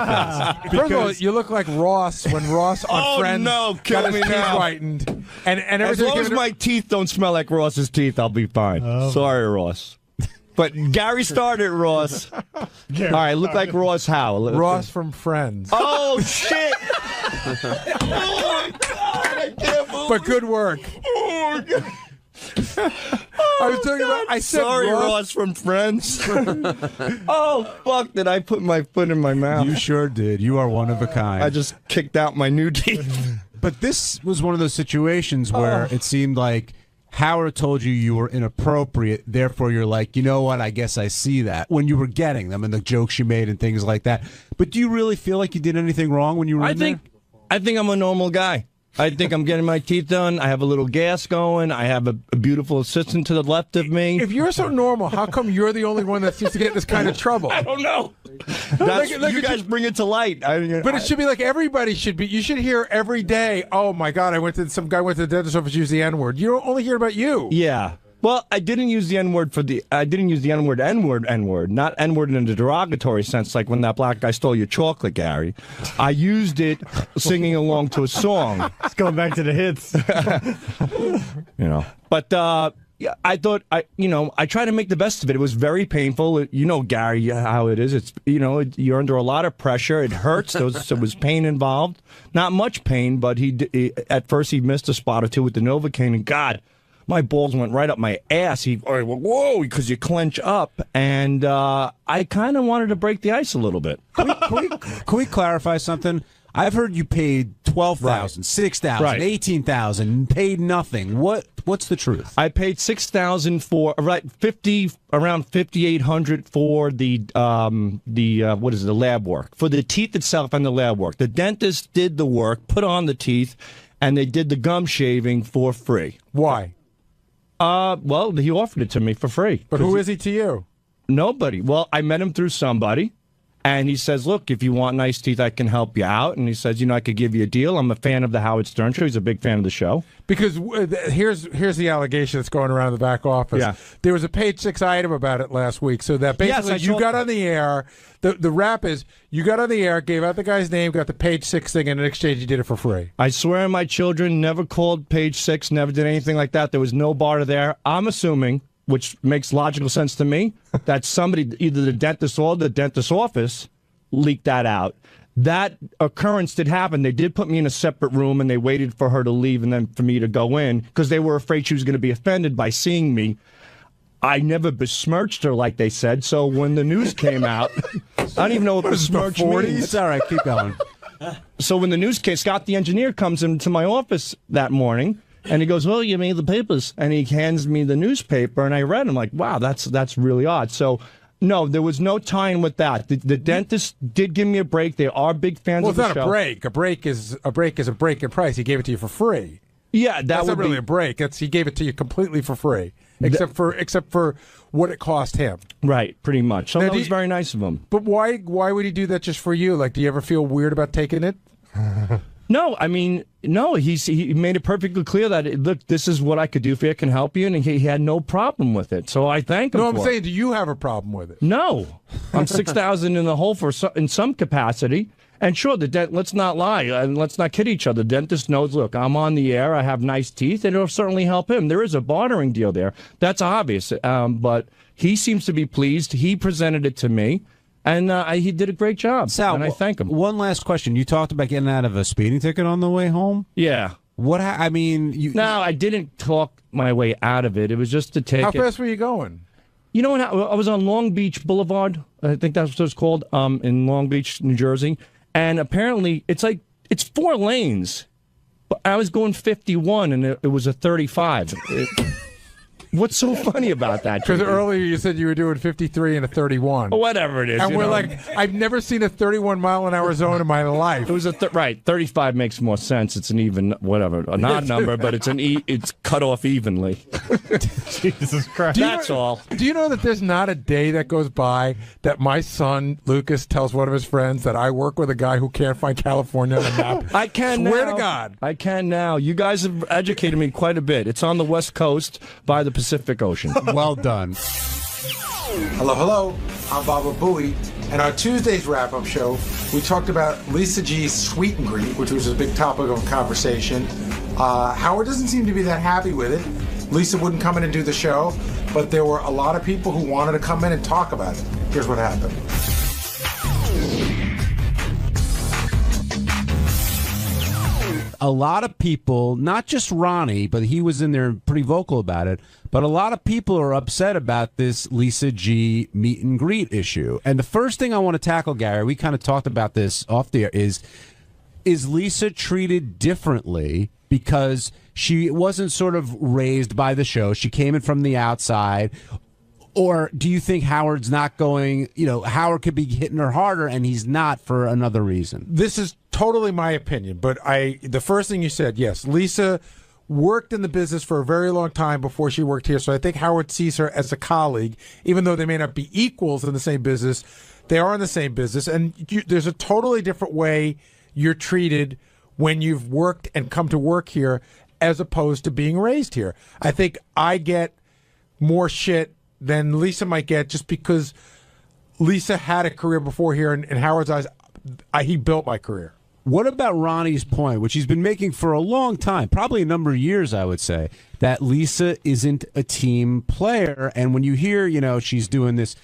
this. First of all, you look like Ross when Ross on Friends got his teeth whitened. And as long as my teeth don't smell like Ross's teeth, I'll be fine. Sorry, Ross. But Gary started, Ross. All right, look like Ross how? Ross from Friends. Oh, shit! Oh, my God! I can't believe But good work. Oh, my God. I was talking about. I said Sorry, Ross from Friends. Oh, fuck, did I put my foot in my mouth? You sure did. You are one of a kind. I just kicked out my new teeth. But this was one of those situations where it seemed like Howard told you were inappropriate, therefore you're like, you know what, I guess I see that, when you were getting them and the jokes you made and things like that. But do you really feel like you did anything wrong when you were in there? I think I'm a normal guy. I think I'm getting my teeth done. I have a little gas going. I have a beautiful assistant to the left of me. If you're so normal, how come you're the only one that seems to get in this kind of trouble? I don't know. You guys bring it to light. But it should be like everybody should be. You should hear every day, oh, my God, some guy went to the dentist office, used the N-word. You don't only hear about you. Yeah. Well, I didn't use the N-word N-word, not N-word in a derogatory sense, like when that black guy stole your chocolate, Gary. I used it singing along to a song. It's going back to the hits. But yeah, I thought I try to make the best of it. It was very painful. You know, Gary, how it is. It's you're under a lot of pressure. It hurts. There was pain involved. Not much pain, but at first he missed a spot or two with the Novocaine, and God, my balls went right up my ass. He went, whoa, because you clench up. And I kind of wanted to break the ice a little bit. Can we clarify something? I've heard you paid $12,000, $6,000, $18,000, paid nothing. What's the truth? I paid $6,000 for around $5,800 for the lab work, for the teeth itself and the lab work. The dentist did the work, put on the teeth, and they did the gum shaving for free. Why? Well, he offered it to me for free. But who is he to you? Nobody. Well, I met him through somebody, and he says, look, if you want nice teeth, I can help you out. And he says, I could give you a deal. I'm a fan of the Howard Stern Show. He's a big fan of the show. Because here's the allegation that's going around the back office. Yeah. There was a page 6 item about it last week. So that basically you got on the air. The rap is you got on the air, gave out the guy's name, got the page 6 thing, and in exchange you did it for free. I swear on my children, never called page 6, never did anything like that. There was no barter there. I'm assuming, which makes logical sense to me, that somebody, either the dentist or the dentist's office, leaked that out. That occurrence did happen. They did put me in a separate room, and they waited for her to leave and then for me to go in because they were afraid she was going to be offended by seeing me. I never besmirched her like they said, so when the news came out, I don't even know what besmirch means. It's all right, keep going. So when the news came, Scott the engineer comes into my office that morning, and he goes, well, you made the papers. And he hands me the newspaper, and I read it. I'm like, wow, that's really odd. So no, there was no tying with that. The dentist did give me a break. They are big fans of the show. Well, it's not a break. A break is a break in price. He gave it to you for free. Yeah, that's not really a break. He gave it to you completely for free, except for what it cost him. Right, pretty much. So that was very nice of him. But why would he do that just for you? Like, do you ever feel weird about taking it? No, I mean, no. He made it perfectly clear that look, this is what I could do for you. I can help you, and he had no problem with it. So I thank him. No, I'm saying, do you have a problem with it? No, I'm $6,000 in the hole in some capacity, And sure, let's not lie and let's not kid each other. The dentist knows, look, I'm on the air, I have nice teeth, and it'll certainly help him. There is a bartering deal there. That's obvious. But he seems to be pleased. He presented it to me, and he did a great job. Sal, and I thank him. One last question. You talked about getting out of a speeding ticket on the way home? Yeah. No, I didn't talk my way out of it. It was just a ticket. How fast were you going? You know what? I was on Long Beach Boulevard. I think that's what it's called, in Long Beach, New Jersey. And apparently, it's 4 lanes. But I was going 51, and it was a 35. What's so funny about that? Because earlier you said you were doing 53 and a 31. Whatever it is. And we're like, I've never seen a 31-mile-an-hour zone in my life. It was right. 35 makes more sense. It's an even, whatever, an odd number, but it's cut off evenly. Jesus Christ. That's all. Do you know that there's not a day that goes by that my son, Lucas, tells one of his friends that I work with a guy who can't find California on the map? I can Swear now. to God. I can now. You guys have educated me quite a bit. It's on the West Coast by the Pacific Ocean. Well done. Hello. I'm Baba Booey. And our Tuesday's wrap-up show, we talked about Lisa G's sweet and greet, which was a big topic of conversation. Howard doesn't seem to be that happy with it. Lisa wouldn't come in and do the show, but there were a lot of people who wanted to come in and talk about it. Here's what happened. A lot of people, not just Ronnie, but he was in there pretty vocal about it, but a lot of people are upset about this Lisa G meet and greet issue. And the first thing I want to tackle, Gary, we kind of talked about this off the air, is Lisa treated differently because she wasn't sort of raised by the show? She came in from the outside. Or do you think Howard's not going, Howard could be hitting her harder and he's not for another reason? This is totally my opinion, but the first thing you said, yes, Lisa worked in the business for a very long time before she worked here, so I think Howard sees her as a colleague, even though they may not be equals in the same business. They are in the same business, and there's a totally different way you're treated when you've worked and come to work here as opposed to being raised here. I think I get more shit than Lisa might get just because Lisa had a career before here, and in Howard's eyes, he built my career. What about Ronnie's point, which he's been making for a long time, probably a number of years, I would say, that Lisa isn't a team player, and when you hear, she's doing this,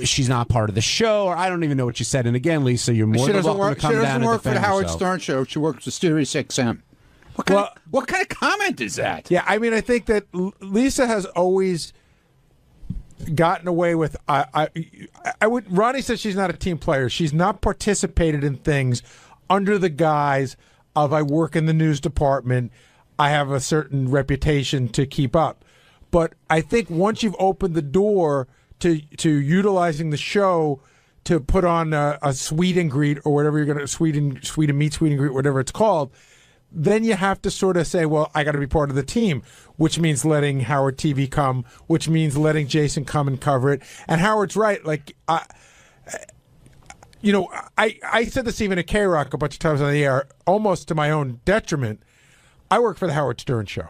she's not part of the show, or I don't even know what you said, and again, Lisa, you're more than welcome to come down and defend yourself. She doesn't work for the Howard Stern show. She works for SiriusXM. What kind of comment is that? Yeah, I mean, I think that Lisa has always gotten away with. Ronnie says she's not a team player. She's not participated in things under the guise of I work in the news department. I have a certain reputation to keep up. But I think once you've opened the door to utilizing the show to put on a sweet and greet or whatever you're going to sweet and greet, whatever it's called, then you have to sort of say, well, I got to be part of the team, which means letting Howard TV come, which means letting Jason come and cover it. And Howard's right. I said this even at K-Rock a bunch of times on the air, almost to my own detriment. I work for the Howard Stern show.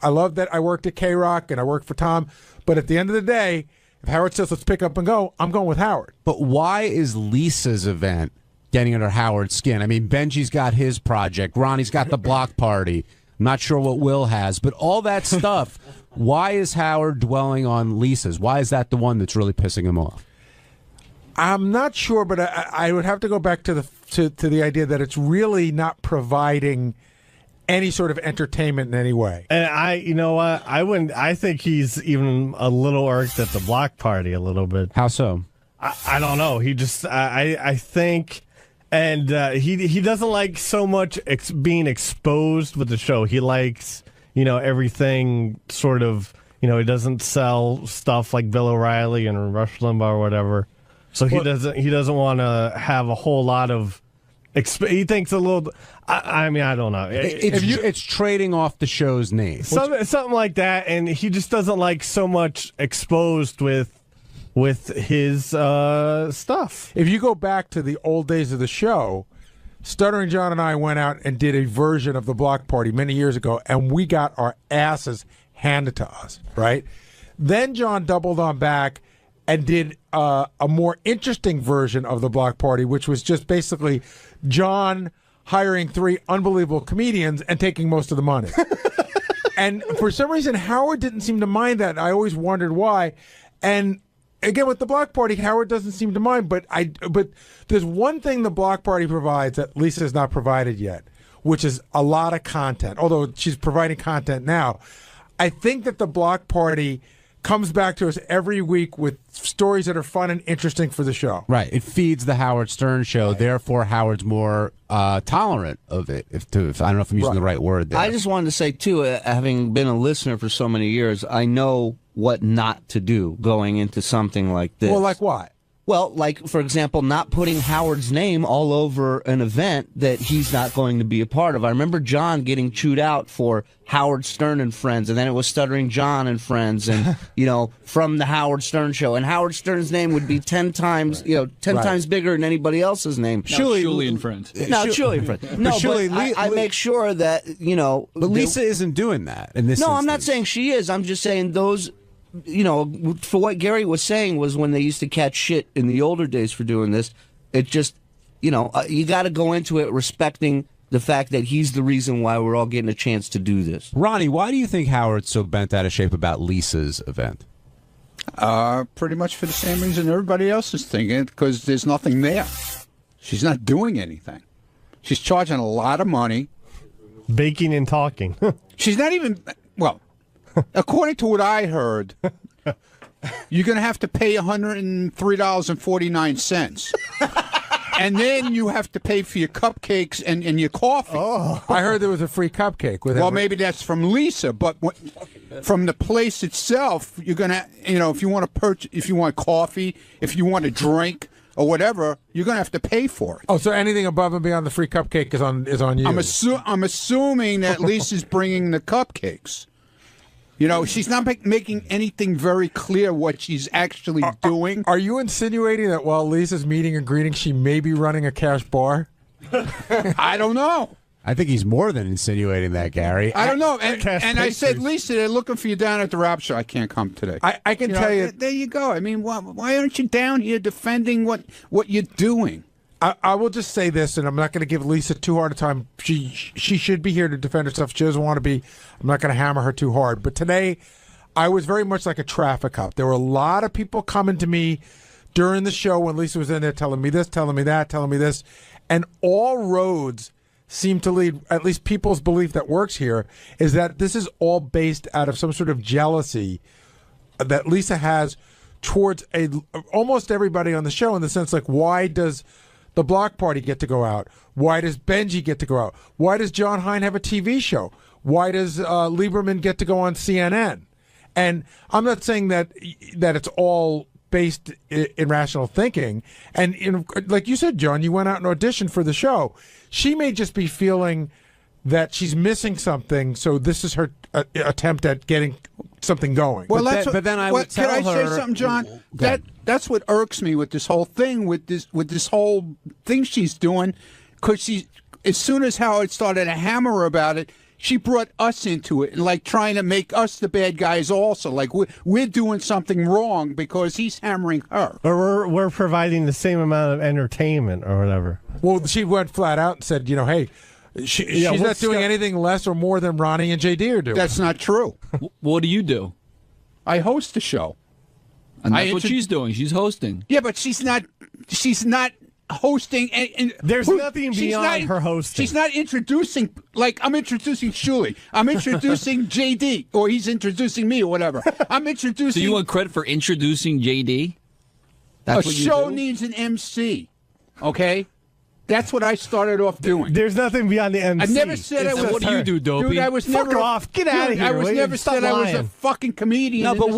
I love that I worked at K-Rock and I worked for Tom, but at the end of the day, if Howard says let's pick up and go, I'm going with Howard. But why is Lisa's event getting under Howard's skin? I mean, Benjy's got his project. Ronnie's got the block party. I'm not sure what Will has, but all that stuff, why is Howard dwelling on Lisa's? Why is that the one that's really pissing him off? I'm not sure, but I would have to go back to the idea that it's really not providing any sort of entertainment in any way. And you know what? I think he's even a little irked at the block party a little bit. How so? I don't know. He just, I think, and he doesn't like so much being exposed with the show. He likes, everything sort of, he doesn't sell stuff like Bill O'Reilly and Rush Limbaugh or whatever. So he doesn't want to have a whole lot of. He thinks a little. I mean, I don't know. It's trading off the show's name, something like that, and he just doesn't like so much exposed with his stuff. If you go back to the old days of the show, Stuttering John and I went out and did a version of the block party many years ago, and we got our asses handed to us. Right? Then John doubled on back and did a more interesting version of the block party, which was just basically John hiring 3 unbelievable comedians and taking most of the money. And for some reason, Howard didn't seem to mind that. I always wondered why. And again, with the block party, Howard doesn't seem to mind. But there's one thing the block party provides that Lisa has not provided yet, which is a lot of content. Although she's providing content now, I think that the block party comes back to us every week with stories that are fun and interesting for the show. Right. It feeds the Howard Stern show. Right. Therefore, Howard's more tolerant of it. If I don't know if I'm using the right word there. I just wanted to say, too, having been a listener for so many years, I know what not to do going into something like this. Well, like what? Well, like, for example, not putting Howard's name all over an event that he's not going to be a part of. I remember John getting chewed out for Howard Stern and Friends, and then it was Stuttering John and Friends, and, from the Howard Stern show. And Howard Stern's name would be 10 times, 10 times bigger than anybody else's name. Shuli and Friends. No, Shuli and Friends. No, but I make sure that, But Lisa isn't doing that in this instance. I'm not saying she is. I'm just saying those... for what Gary was saying was when they used to catch shit in the older days for doing this, it just, you got to go into it respecting the fact that he's the reason why we're all getting a chance to do this. Ronnie, why do you think Howard's so bent out of shape about Lisa's event? Pretty much for the same reason everybody else is thinking, because there's nothing there. She's not doing anything. She's charging a lot of money. Baking and talking. She's not even, according to what I heard, you're going to have to pay $103.49. And then you have to pay for your cupcakes and your coffee. Oh, I heard there was a free cupcake with it. Well, maybe that's from Lisa, but from the place itself, you're going to, if you want to purchase, if you want coffee, if you want a drink or whatever, you're going to have to pay for it. Oh, so anything above and beyond the free cupcake is on you. I'm assuming that Lisa's bringing the cupcakes. She's not making anything very clear what she's actually doing. Are you insinuating that while Lisa's meeting and greeting, she may be running a cash bar? I don't know. I think he's more than insinuating that, Gary. I don't know. And I said, Lisa, they're looking for you down at the rap show. I can't come today. I can tell you. There you go. I mean, why aren't you down here defending what you're doing? I will just say this, and I'm not going to give Lisa too hard a time. She should be here to defend herself. She doesn't want to be. I'm not going to hammer her too hard. But today, I was very much like a traffic cop. There were a lot of people coming to me during the show when Lisa was in there telling me this, telling me that, telling me this. And all roads seem to lead, at least people's belief that works here, is that this is all based out of some sort of jealousy that Lisa has towards almost everybody on the show, in the sense like, why does the block party get to go out? Why does Benjy get to go out? Why does John Hein have a TV show? Why does Lieberman get to go on CNN? And I'm not saying that it's all based in rational thinking. And like you said, John, you went out and auditioned for the show. She may just be feeling that she's missing something, so this is her attempt at getting something going. Well, but then I would tell her. Can I say something, John? That's what irks me with this whole thing, with this whole thing she's doing, because as soon as Howard started to hammer her about it, she brought us into it, and like trying to make us the bad guys also. Like we're doing something wrong because he's hammering her. Or we're providing the same amount of entertainment or whatever. Well, she went flat out and said, hey, she's not doing anything less or more than Ronnie and JD are doing. That's not true. What do you do? I host the show. And that's what she's doing. She's hosting. Yeah, but she's not hosting. And there's nothing beyond her hosting. She's not introducing, like I'm introducing Shuli. I'm introducing JD, or he's introducing me, or whatever. I'm introducing. So you want credit for introducing JD? That's a show needs an MC, okay? That's what I started off doing. There's nothing beyond the MC. I never said I was. What do you do, Dopey? Dude, I was never. Fuck off. Get out of here. I was never said I was a fucking comedian. No, but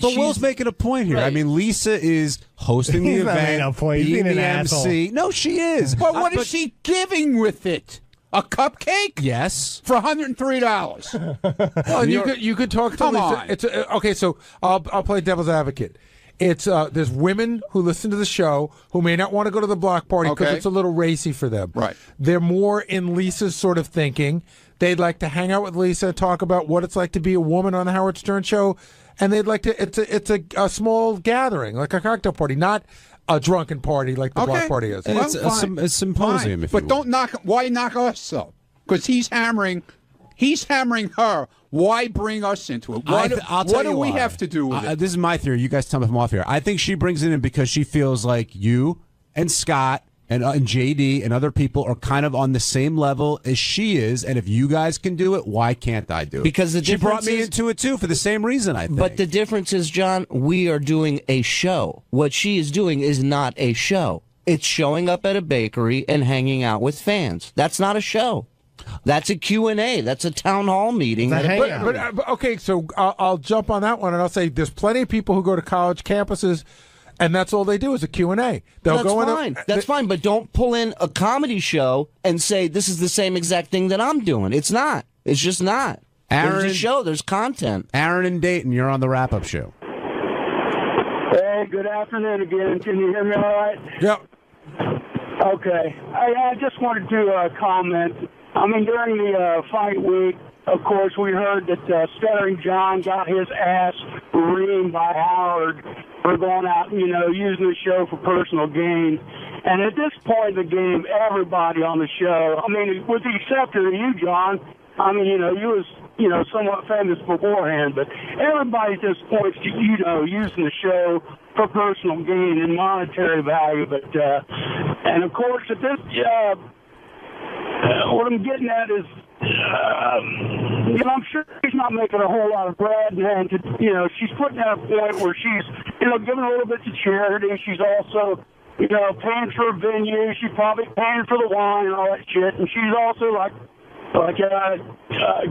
Will's making a point here. Right. I mean, Lisa is hosting the event, being the MC. No, she is. But what is she giving with it? A cupcake? Yes. For $103. Well, you could talk to Lisa. On. It's okay, so I'll play devil's advocate. It's there's women who listen to the show who may not want to go to the block party because it's a little racy for them. Right. They're more in Lisa's sort of thinking. They'd like to hang out with Lisa, talk about what it's like to be a woman on the Howard Stern show, and they'd like to. It's a small gathering, like a cocktail party, not a drunken party like the block party is. And it's a symposium. If but don't knock. Why knock us though? Because he's hammering her. Why bring us into it? What do we have to do with it? This is my theory. You guys tell me if I'm off here. I think she brings it in because she feels like you and Scott and JD and other people are kind of on the same level as she is, and if you guys can do it, why can't I do it? Because she brought me into it too for the same reason, I think. But the difference is, John, we are doing a show. What she is doing is not a show. It's showing up at a bakery and hanging out with fans. That's not a show. That's a Q&A. That's a town hall meeting. But okay, so I'll jump on that one, and I'll say there's plenty of people who go to college campuses, and that's all they do is a Q&A. They'll go in. That's fine, but don't pull in a comedy show and say this is the same exact thing that I'm doing. It's not. It's just not. There's a show. There's content. Aaron and Dayton, you're on the wrap-up show. Hey, good afternoon again. Can you hear me all right? Yep. Okay. I just wanted to comment. I mean, during the fight week, of course, we heard that Stuttering John got his ass reamed by Howard for going out, using the show for personal gain. And at this point in the game, everybody on the show, I mean, with the exception of you, John, I mean, you was, somewhat famous beforehand, but everybody at this point, using the show for personal gain and monetary value. But, and of course, at this what I'm getting at is, I'm sure she's not making a whole lot of bread, and she's putting at a point where she's, giving a little bit to charity. She's also, paying for a venue. She's probably paying for the wine and all that shit, and she's also like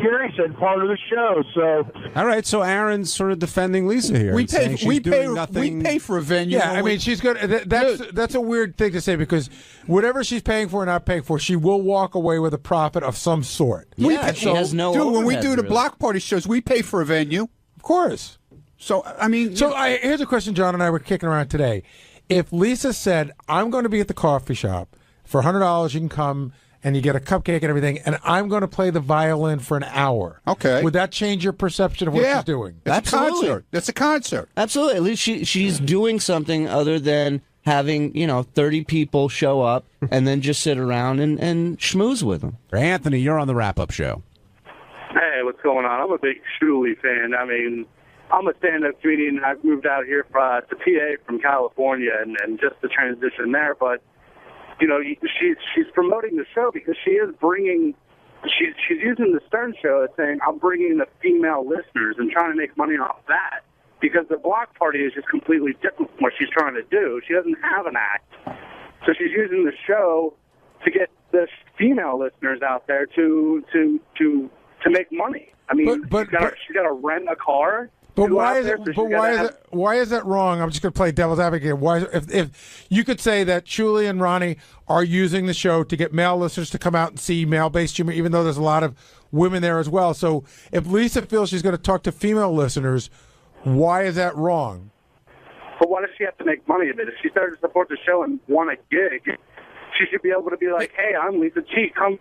Gary said, part of the show. So, all right. So Aaron's sort of defending Lisa here. We pay for a venue. Yeah, I mean, she's good. That's a weird thing to say because whatever she's paying for or not paying for, she will walk away with a profit of some sort. She has no. Dude, when we do the block party shows, we pay for a venue, of course. So I mean, here's a question John and I were kicking around today. If Lisa said, "I'm going to be at the coffee shop for $100, you can come." And you get a cupcake and everything, and I'm going to play the violin for an hour. Okay. Would that change your perception of what she's doing? That's a concert. That's a concert. Absolutely. At least she's doing something other than having, 30 people show up and then just sit around and schmooze with them. Anthony, you're on the wrap-up show. Hey, what's going on? I'm a big 𝗛cie fan. I mean, I'm a stand-up comedian. I've moved out here to PA from California and just the transition there, but she's promoting the show because she is bringing, she's using the Stern show as saying, I'm bringing the female listeners and trying to make money off that because the block party is just completely different from what she's trying to do. She doesn't have an act. So she's using the show to get the female listeners out there to make money. I mean, she's got to rent a car. But why is that wrong? I'm just going to play devil's advocate. Why, if you could say that 𝗛cie and Ronnie are using the show to get male listeners to come out and see male-based humor, even though there's a lot of women there as well. So if Lisa feels she's going to talk to female listeners, why is that wrong? But why does she have to make money of it? If she started to support the show and won a gig, she should be able to be like, hey, I'm Lisa G. Come,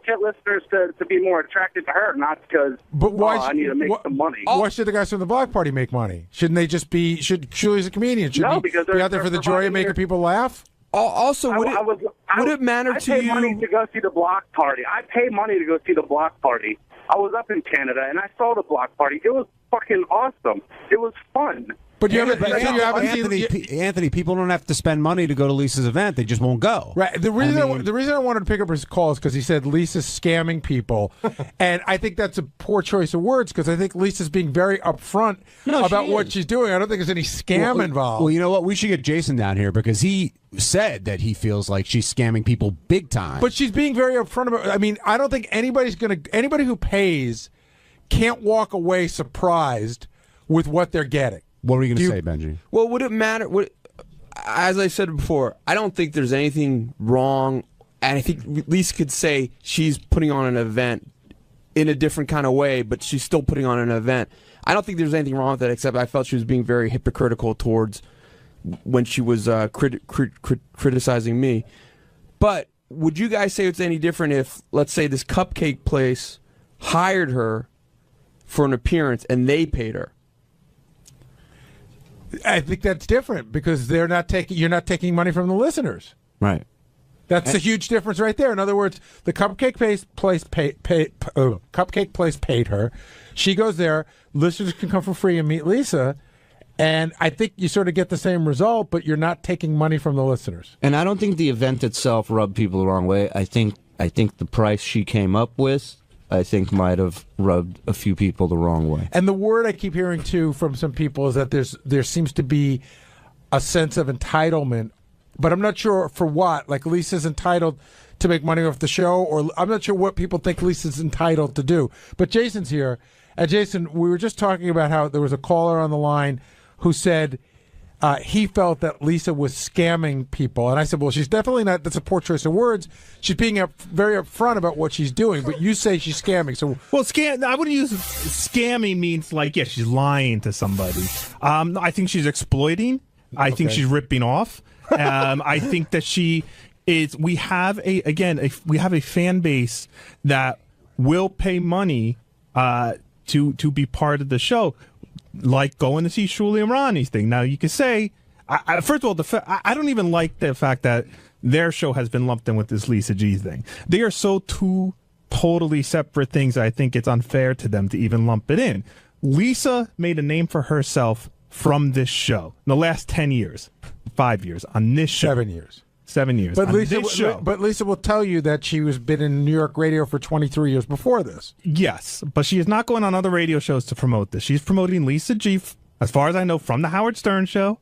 get listeners to be more attracted to her, not because I need to make some money. Why should the guys from the block party make money? Shouldn't they just be, 𝗛cie's a comedian, shouldn't he be out there for the joy of making people laugh? Also, would it matter to you? I pay money to go see the block party. I pay money to go see the block party. I was up in Canada, and I saw the block party. It was fucking awesome. It was fun. But Anthony, people don't have to spend money to go to Lisa's event. They just won't go. Right. The reason I wanted to pick up his call is because he said Lisa's scamming people. And I think that's a poor choice of words because I think Lisa's being very upfront about what she's doing. I don't think there's any scam involved. Well, you know what? We should get Jason down here because he said that he feels like she's scamming people big time. But she's being very upfront about it. I mean, I don't think anybody who pays can't walk away surprised with what they're getting. What were you going to say, Benjy? Well, would it matter? As I said before, I don't think there's anything wrong. And I think Lisa could say she's putting on an event in a different kind of way, but she's still putting on an event. I don't think there's anything wrong with that, except I felt she was being very hypocritical towards when she was criticizing me. But would you guys say it's any different if, let's say, this cupcake place hired her for an appearance and they paid her? I think that's different because you're not taking money from the listeners. Right. That's a huge difference right there. In other words, the cupcake place paid her. She goes there. Listeners can come for free and meet Lisa. And I think you sort of get the same result, but you're not taking money from the listeners. And I don't think the event itself rubbed people the wrong way. I think the price she came up with, I think, might have rubbed a few people the wrong way. And the word I keep hearing, too, from some people is that there seems to be a sense of entitlement, but I'm not sure for what. Like, Lisa's entitled to make money off the show, or I'm not sure what people think Lisa's entitled to do. But Jason's here. And, Jason, we were just talking about how there was a caller on the line who said he felt that Lisa was scamming people. And I said, well, she's definitely not. That's a poor choice of words. She's being very upfront about what she's doing, but you say she's scamming. So, well, I wouldn't use scamming means like, yeah, she's lying to somebody. I think she's exploiting. I think she's ripping off. I think that she is. We have a fan base that will pay money to be part of the show. Like going to see 𝗛cie𝗄𝗿𝗱's thing. Now, you could say, first of all, I don't even like the fact that their show has been lumped in with this Lisa G thing. They are so two totally separate things, I think it's unfair to them to even lump it in. Lisa made a name for herself from this show in the last 10 years, 5 years, on this show. 7 years. 7 years. But Lisa will tell you that she was been in New York radio for 23 years before this. Yes, but she is not going on other radio shows to promote this. She's promoting Lisa G, as far as I know, from the Howard Stern show,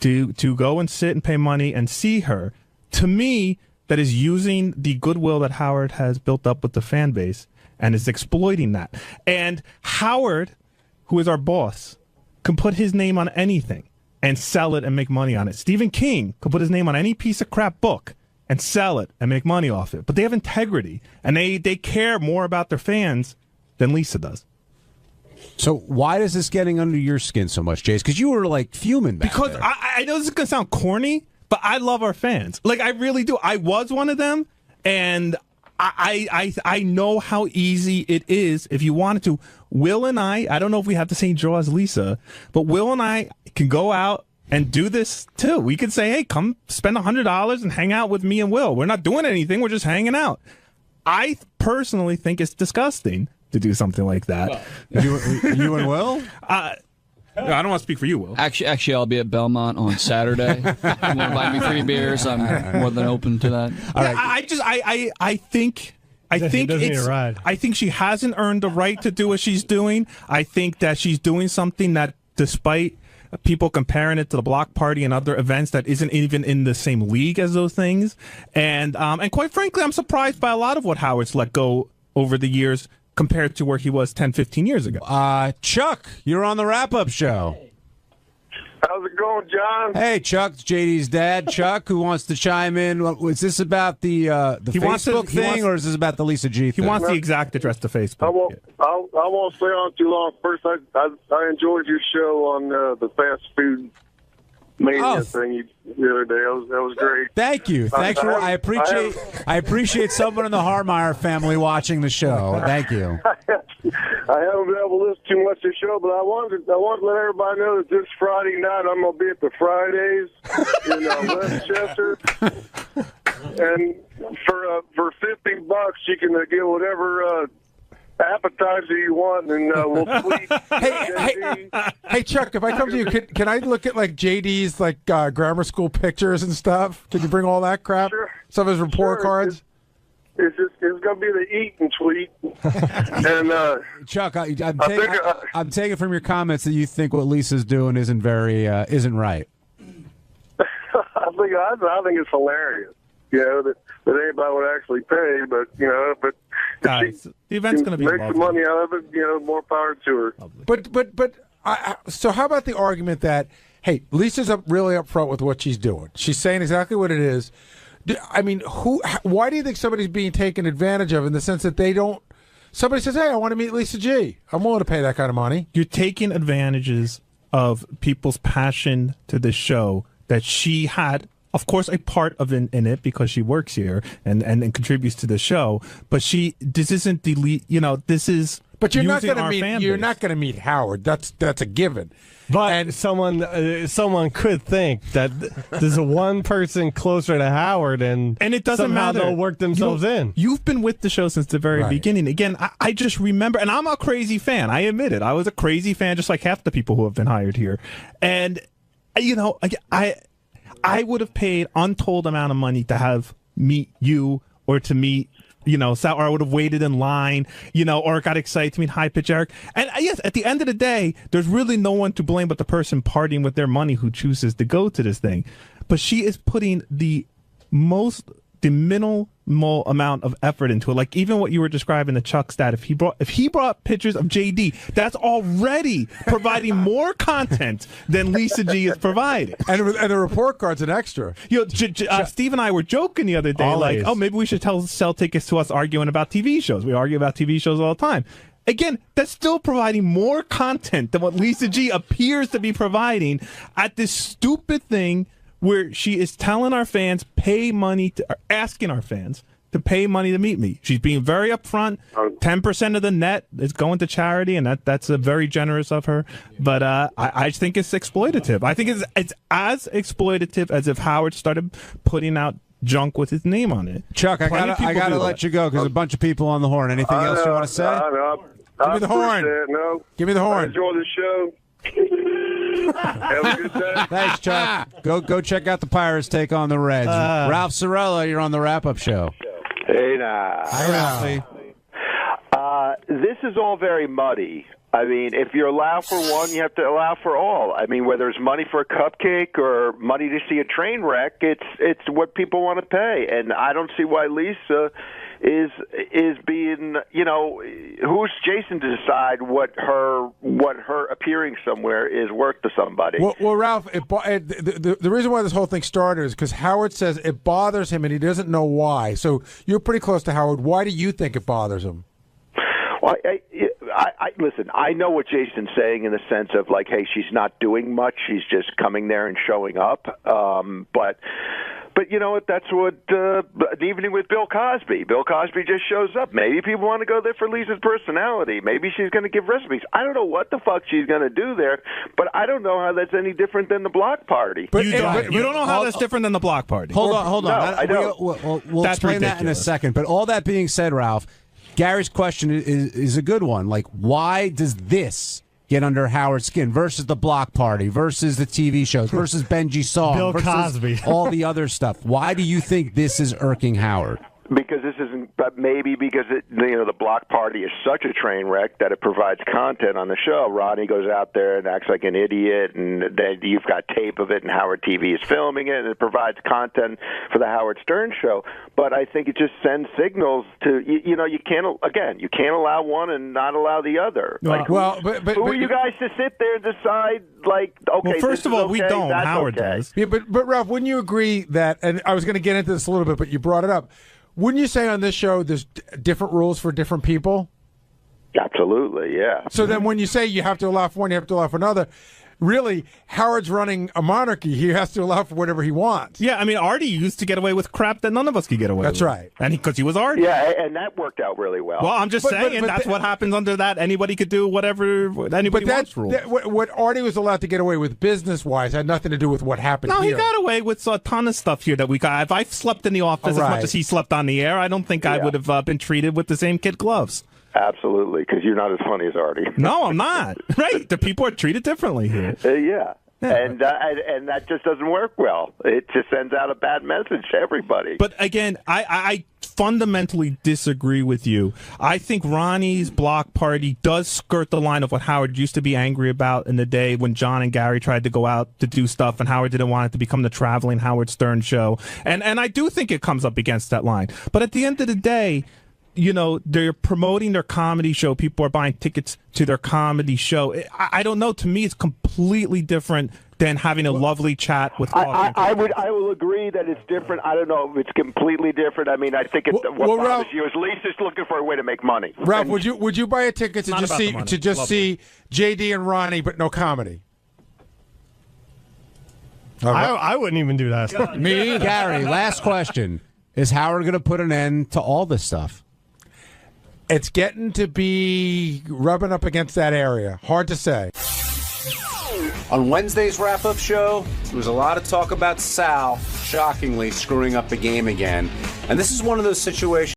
to go and sit and pay money and see her. To me, that is using the goodwill that Howard has built up with the fan base and is exploiting that. And Howard, who is our boss, can put his name on anything and sell it and make money on it. Stephen King could put his name on any piece of crap book and sell it and make money off it. But they have integrity, and they care more about their fans than Lisa does. So why is this getting under your skin so much, Jace? Because you were, like, fuming back Because there. I know this is going to sound corny, but I love our fans. Like, I really do. I was one of them, and I know how easy it is if you wanted to. Will and I don't know if we have the same draw as Lisa, but Will and I can go out and do this too. We could say, hey, come spend $100 and hang out with me and Will. We're not doing anything. We're just hanging out. I personally think it's disgusting to do something like that. You and Will? I don't want to speak for you, Will. Actually, I'll be at Belmont on Saturday. If you want to buy me 3 beers, I'm more than open to that. All right. I think she hasn't earned the right to do what she's doing. I think that she's doing something that, despite people comparing it to the block party and other events, that isn't even in the same league as those things. And quite frankly, I'm surprised by a lot of what Howard's let go over the years compared to where he was 10, 15 years ago. Chuck, you're on the wrap-up show. How's it going, John? Hey, Chuck, it's JD's dad. Chuck, who wants to chime in? Is this about the Facebook thing, or is this about the Lisa G thing? He wants the exact address to Facebook. I won't stay on too long. First, I enjoyed your show on the fast food mania thing the other day. That was great. Thank you. Thanks for. I appreciate someone in the Harmeyer family watching the show. Thank you. I haven't been able to listen too much to the show, but I wanted to let everybody know that this Friday night I'm going to be at the Fridays in Westchester, and for $50 you can get whatever appetizer you want, and we'll tweet. Hey, Chuck, if I come to you, can I look at like JD's like grammar school pictures and stuff? Can you bring all that crap? Sure. Some of his report cards. It's going to be the eat and tweet. And Chuck, I'm taking from your comments that you think what Lisa's doing isn't right. I think it's hilarious. That anybody would actually pay, but the event's going to be make some money out of it. More power to her. But so how about the argument that, hey, Lisa's really upfront with what she's doing. She's saying exactly what it is. I mean, why do you think somebody's being taken advantage of in the sense that they don't? Somebody says, hey, I want to meet Lisa G. I'm willing to pay that kind of money. You're taking advantages of people's passion to this show that she had of course, a part of in it because she works here and contributes to the show. But this isn't this is. But you're not going to meet Howard. That's a given. But someone could think that there's one person closer to Howard, and it doesn't somehow matter. They'll work themselves in. You've been with the show since the very beginning. Again, I just remember, and I'm a crazy fan. I admit it. I was a crazy fan, just like half the people who have been hired here. And I would have paid untold amount of money to meet you or to meet. Or I would have waited in line, or got excited to meet High Pitch Eric. And yes, at the end of the day, there's really no one to blame but the person partying with their money who chooses to go to this thing. But she is putting the minimal amount of effort into it. Like even what you were describing, the Chuck stat, if he brought pictures of JD, that's already providing more content than Lisa G is providing. And the report card's an extra. Steve and I were joking the other day, maybe we should sell tickets to us arguing about TV shows. We argue about TV shows all the time. Again, that's still providing more content than what Lisa G appears to be providing at this stupid thing where she is telling our fans, asking our fans to pay money to meet me. She's being very upfront. 10% of the net is going to charity, and that's very generous of her. But I think it's exploitative. I think it's as exploitative as if Howard started putting out junk with his name on it. Chuck, I gotta let you go because a bunch of people on the horn. Anything else you want to say? Give me the horn. Give me the horn. I enjoy the show. Have a good day. Thanks, Chuck. Go check out the Pirates take on the Reds. Ralph Cirella, you're on the wrap-up show. Hey, now. Hi, Ralphie. This is all very muddy. I mean, if you allow for one, you have to allow for all. I mean, whether it's money for a cupcake or money to see a train wreck, it's what people want to pay. And I don't see why Lisa is being, who's Jason to decide what her appearing somewhere is worth to somebody. Well Ralph, the reason why this whole thing started is because Howard says it bothers him and he doesn't know why. So you're pretty close to Howard. Why do you think it bothers him? Well, listen, I know what Jason's saying in the sense of like, hey, she's not doing much. She's just coming there and showing up. But you know what? That's what an evening with Bill Cosby. Bill Cosby just shows up. Maybe people want to go there for Lisa's personality. Maybe she's going to give recipes. I don't know what the fuck she's going to do there, but I don't know how that's any different than the block party. But you don't know how that's different than the block party. Hold on. No, I don't. We'll explain that in a second. But all that being said, Ralph, Gary's question is a good one. Like, why does this get under Howard's skin versus the block party, versus the TV shows, versus Benjy song, Bill versus Cosby, all the other stuff? Why do you think this is irking Howard? Because this isn't, but maybe because the block party is such a train wreck that it provides content on the show. Rodney goes out there and acts like an idiot, and then you've got tape of it, and Howard TV is filming it, and it provides content for the Howard Stern show. But I think it just sends signals to you can't allow one and not allow the other. Like, who are you guys to sit there and decide? Like, okay, well, first of all, we don't. Howard does. Yeah, but Ralph, wouldn't you agree that? And I was going to get into this a little bit, but you brought it up. Wouldn't you say on this show there's different rules for different people? Absolutely, yeah. So then when you say you have to allow for one, you have to allow for another, really, Howard's running a monarchy. He has to allow for whatever he wants. Yeah, I mean, Artie used to get away with crap that none of us could get away with. That's right. And because he was Artie. Yeah, and that worked out really well. Well, I'm just saying that's what happens under that. Anybody could do whatever anybody wants rule. What Artie was allowed to get away with business-wise had nothing to do with what happened here. No, he got away with a ton of stuff here that we got. If I slept in the office as much as he slept on the air, I don't think I would have been treated with the same kid gloves. Absolutely, because you're not as funny as Artie. No, I'm not. Right. The people are treated differently here. Yeah. And that just doesn't work well. It just sends out a bad message to everybody. But again, I fundamentally disagree with you. I think Ronnie's block party does skirt the line of what Howard used to be angry about in the day when John and Gary tried to go out to do stuff and Howard didn't want it to become the traveling Howard Stern show. And I do think it comes up against that line. But at the end of the day, they're promoting their comedy show. People are buying tickets to their comedy show. I don't know. To me, it's completely different than having a lovely chat with coffee. I will agree that it's different. I don't know if it's completely different. I mean, I think what bothers you is Lisa's looking for a way to make money. Ralph, would you buy a ticket to just see JD and Ronnie, but no comedy? I wouldn't even do that. Me, Gary. Last question: is Howard going to put an end to all this stuff? It's getting to be rubbing up against that area. Hard to say. On Wednesday's wrap-up show, there was a lot of talk about Sal, shockingly, screwing up the game again. And this is one of those situations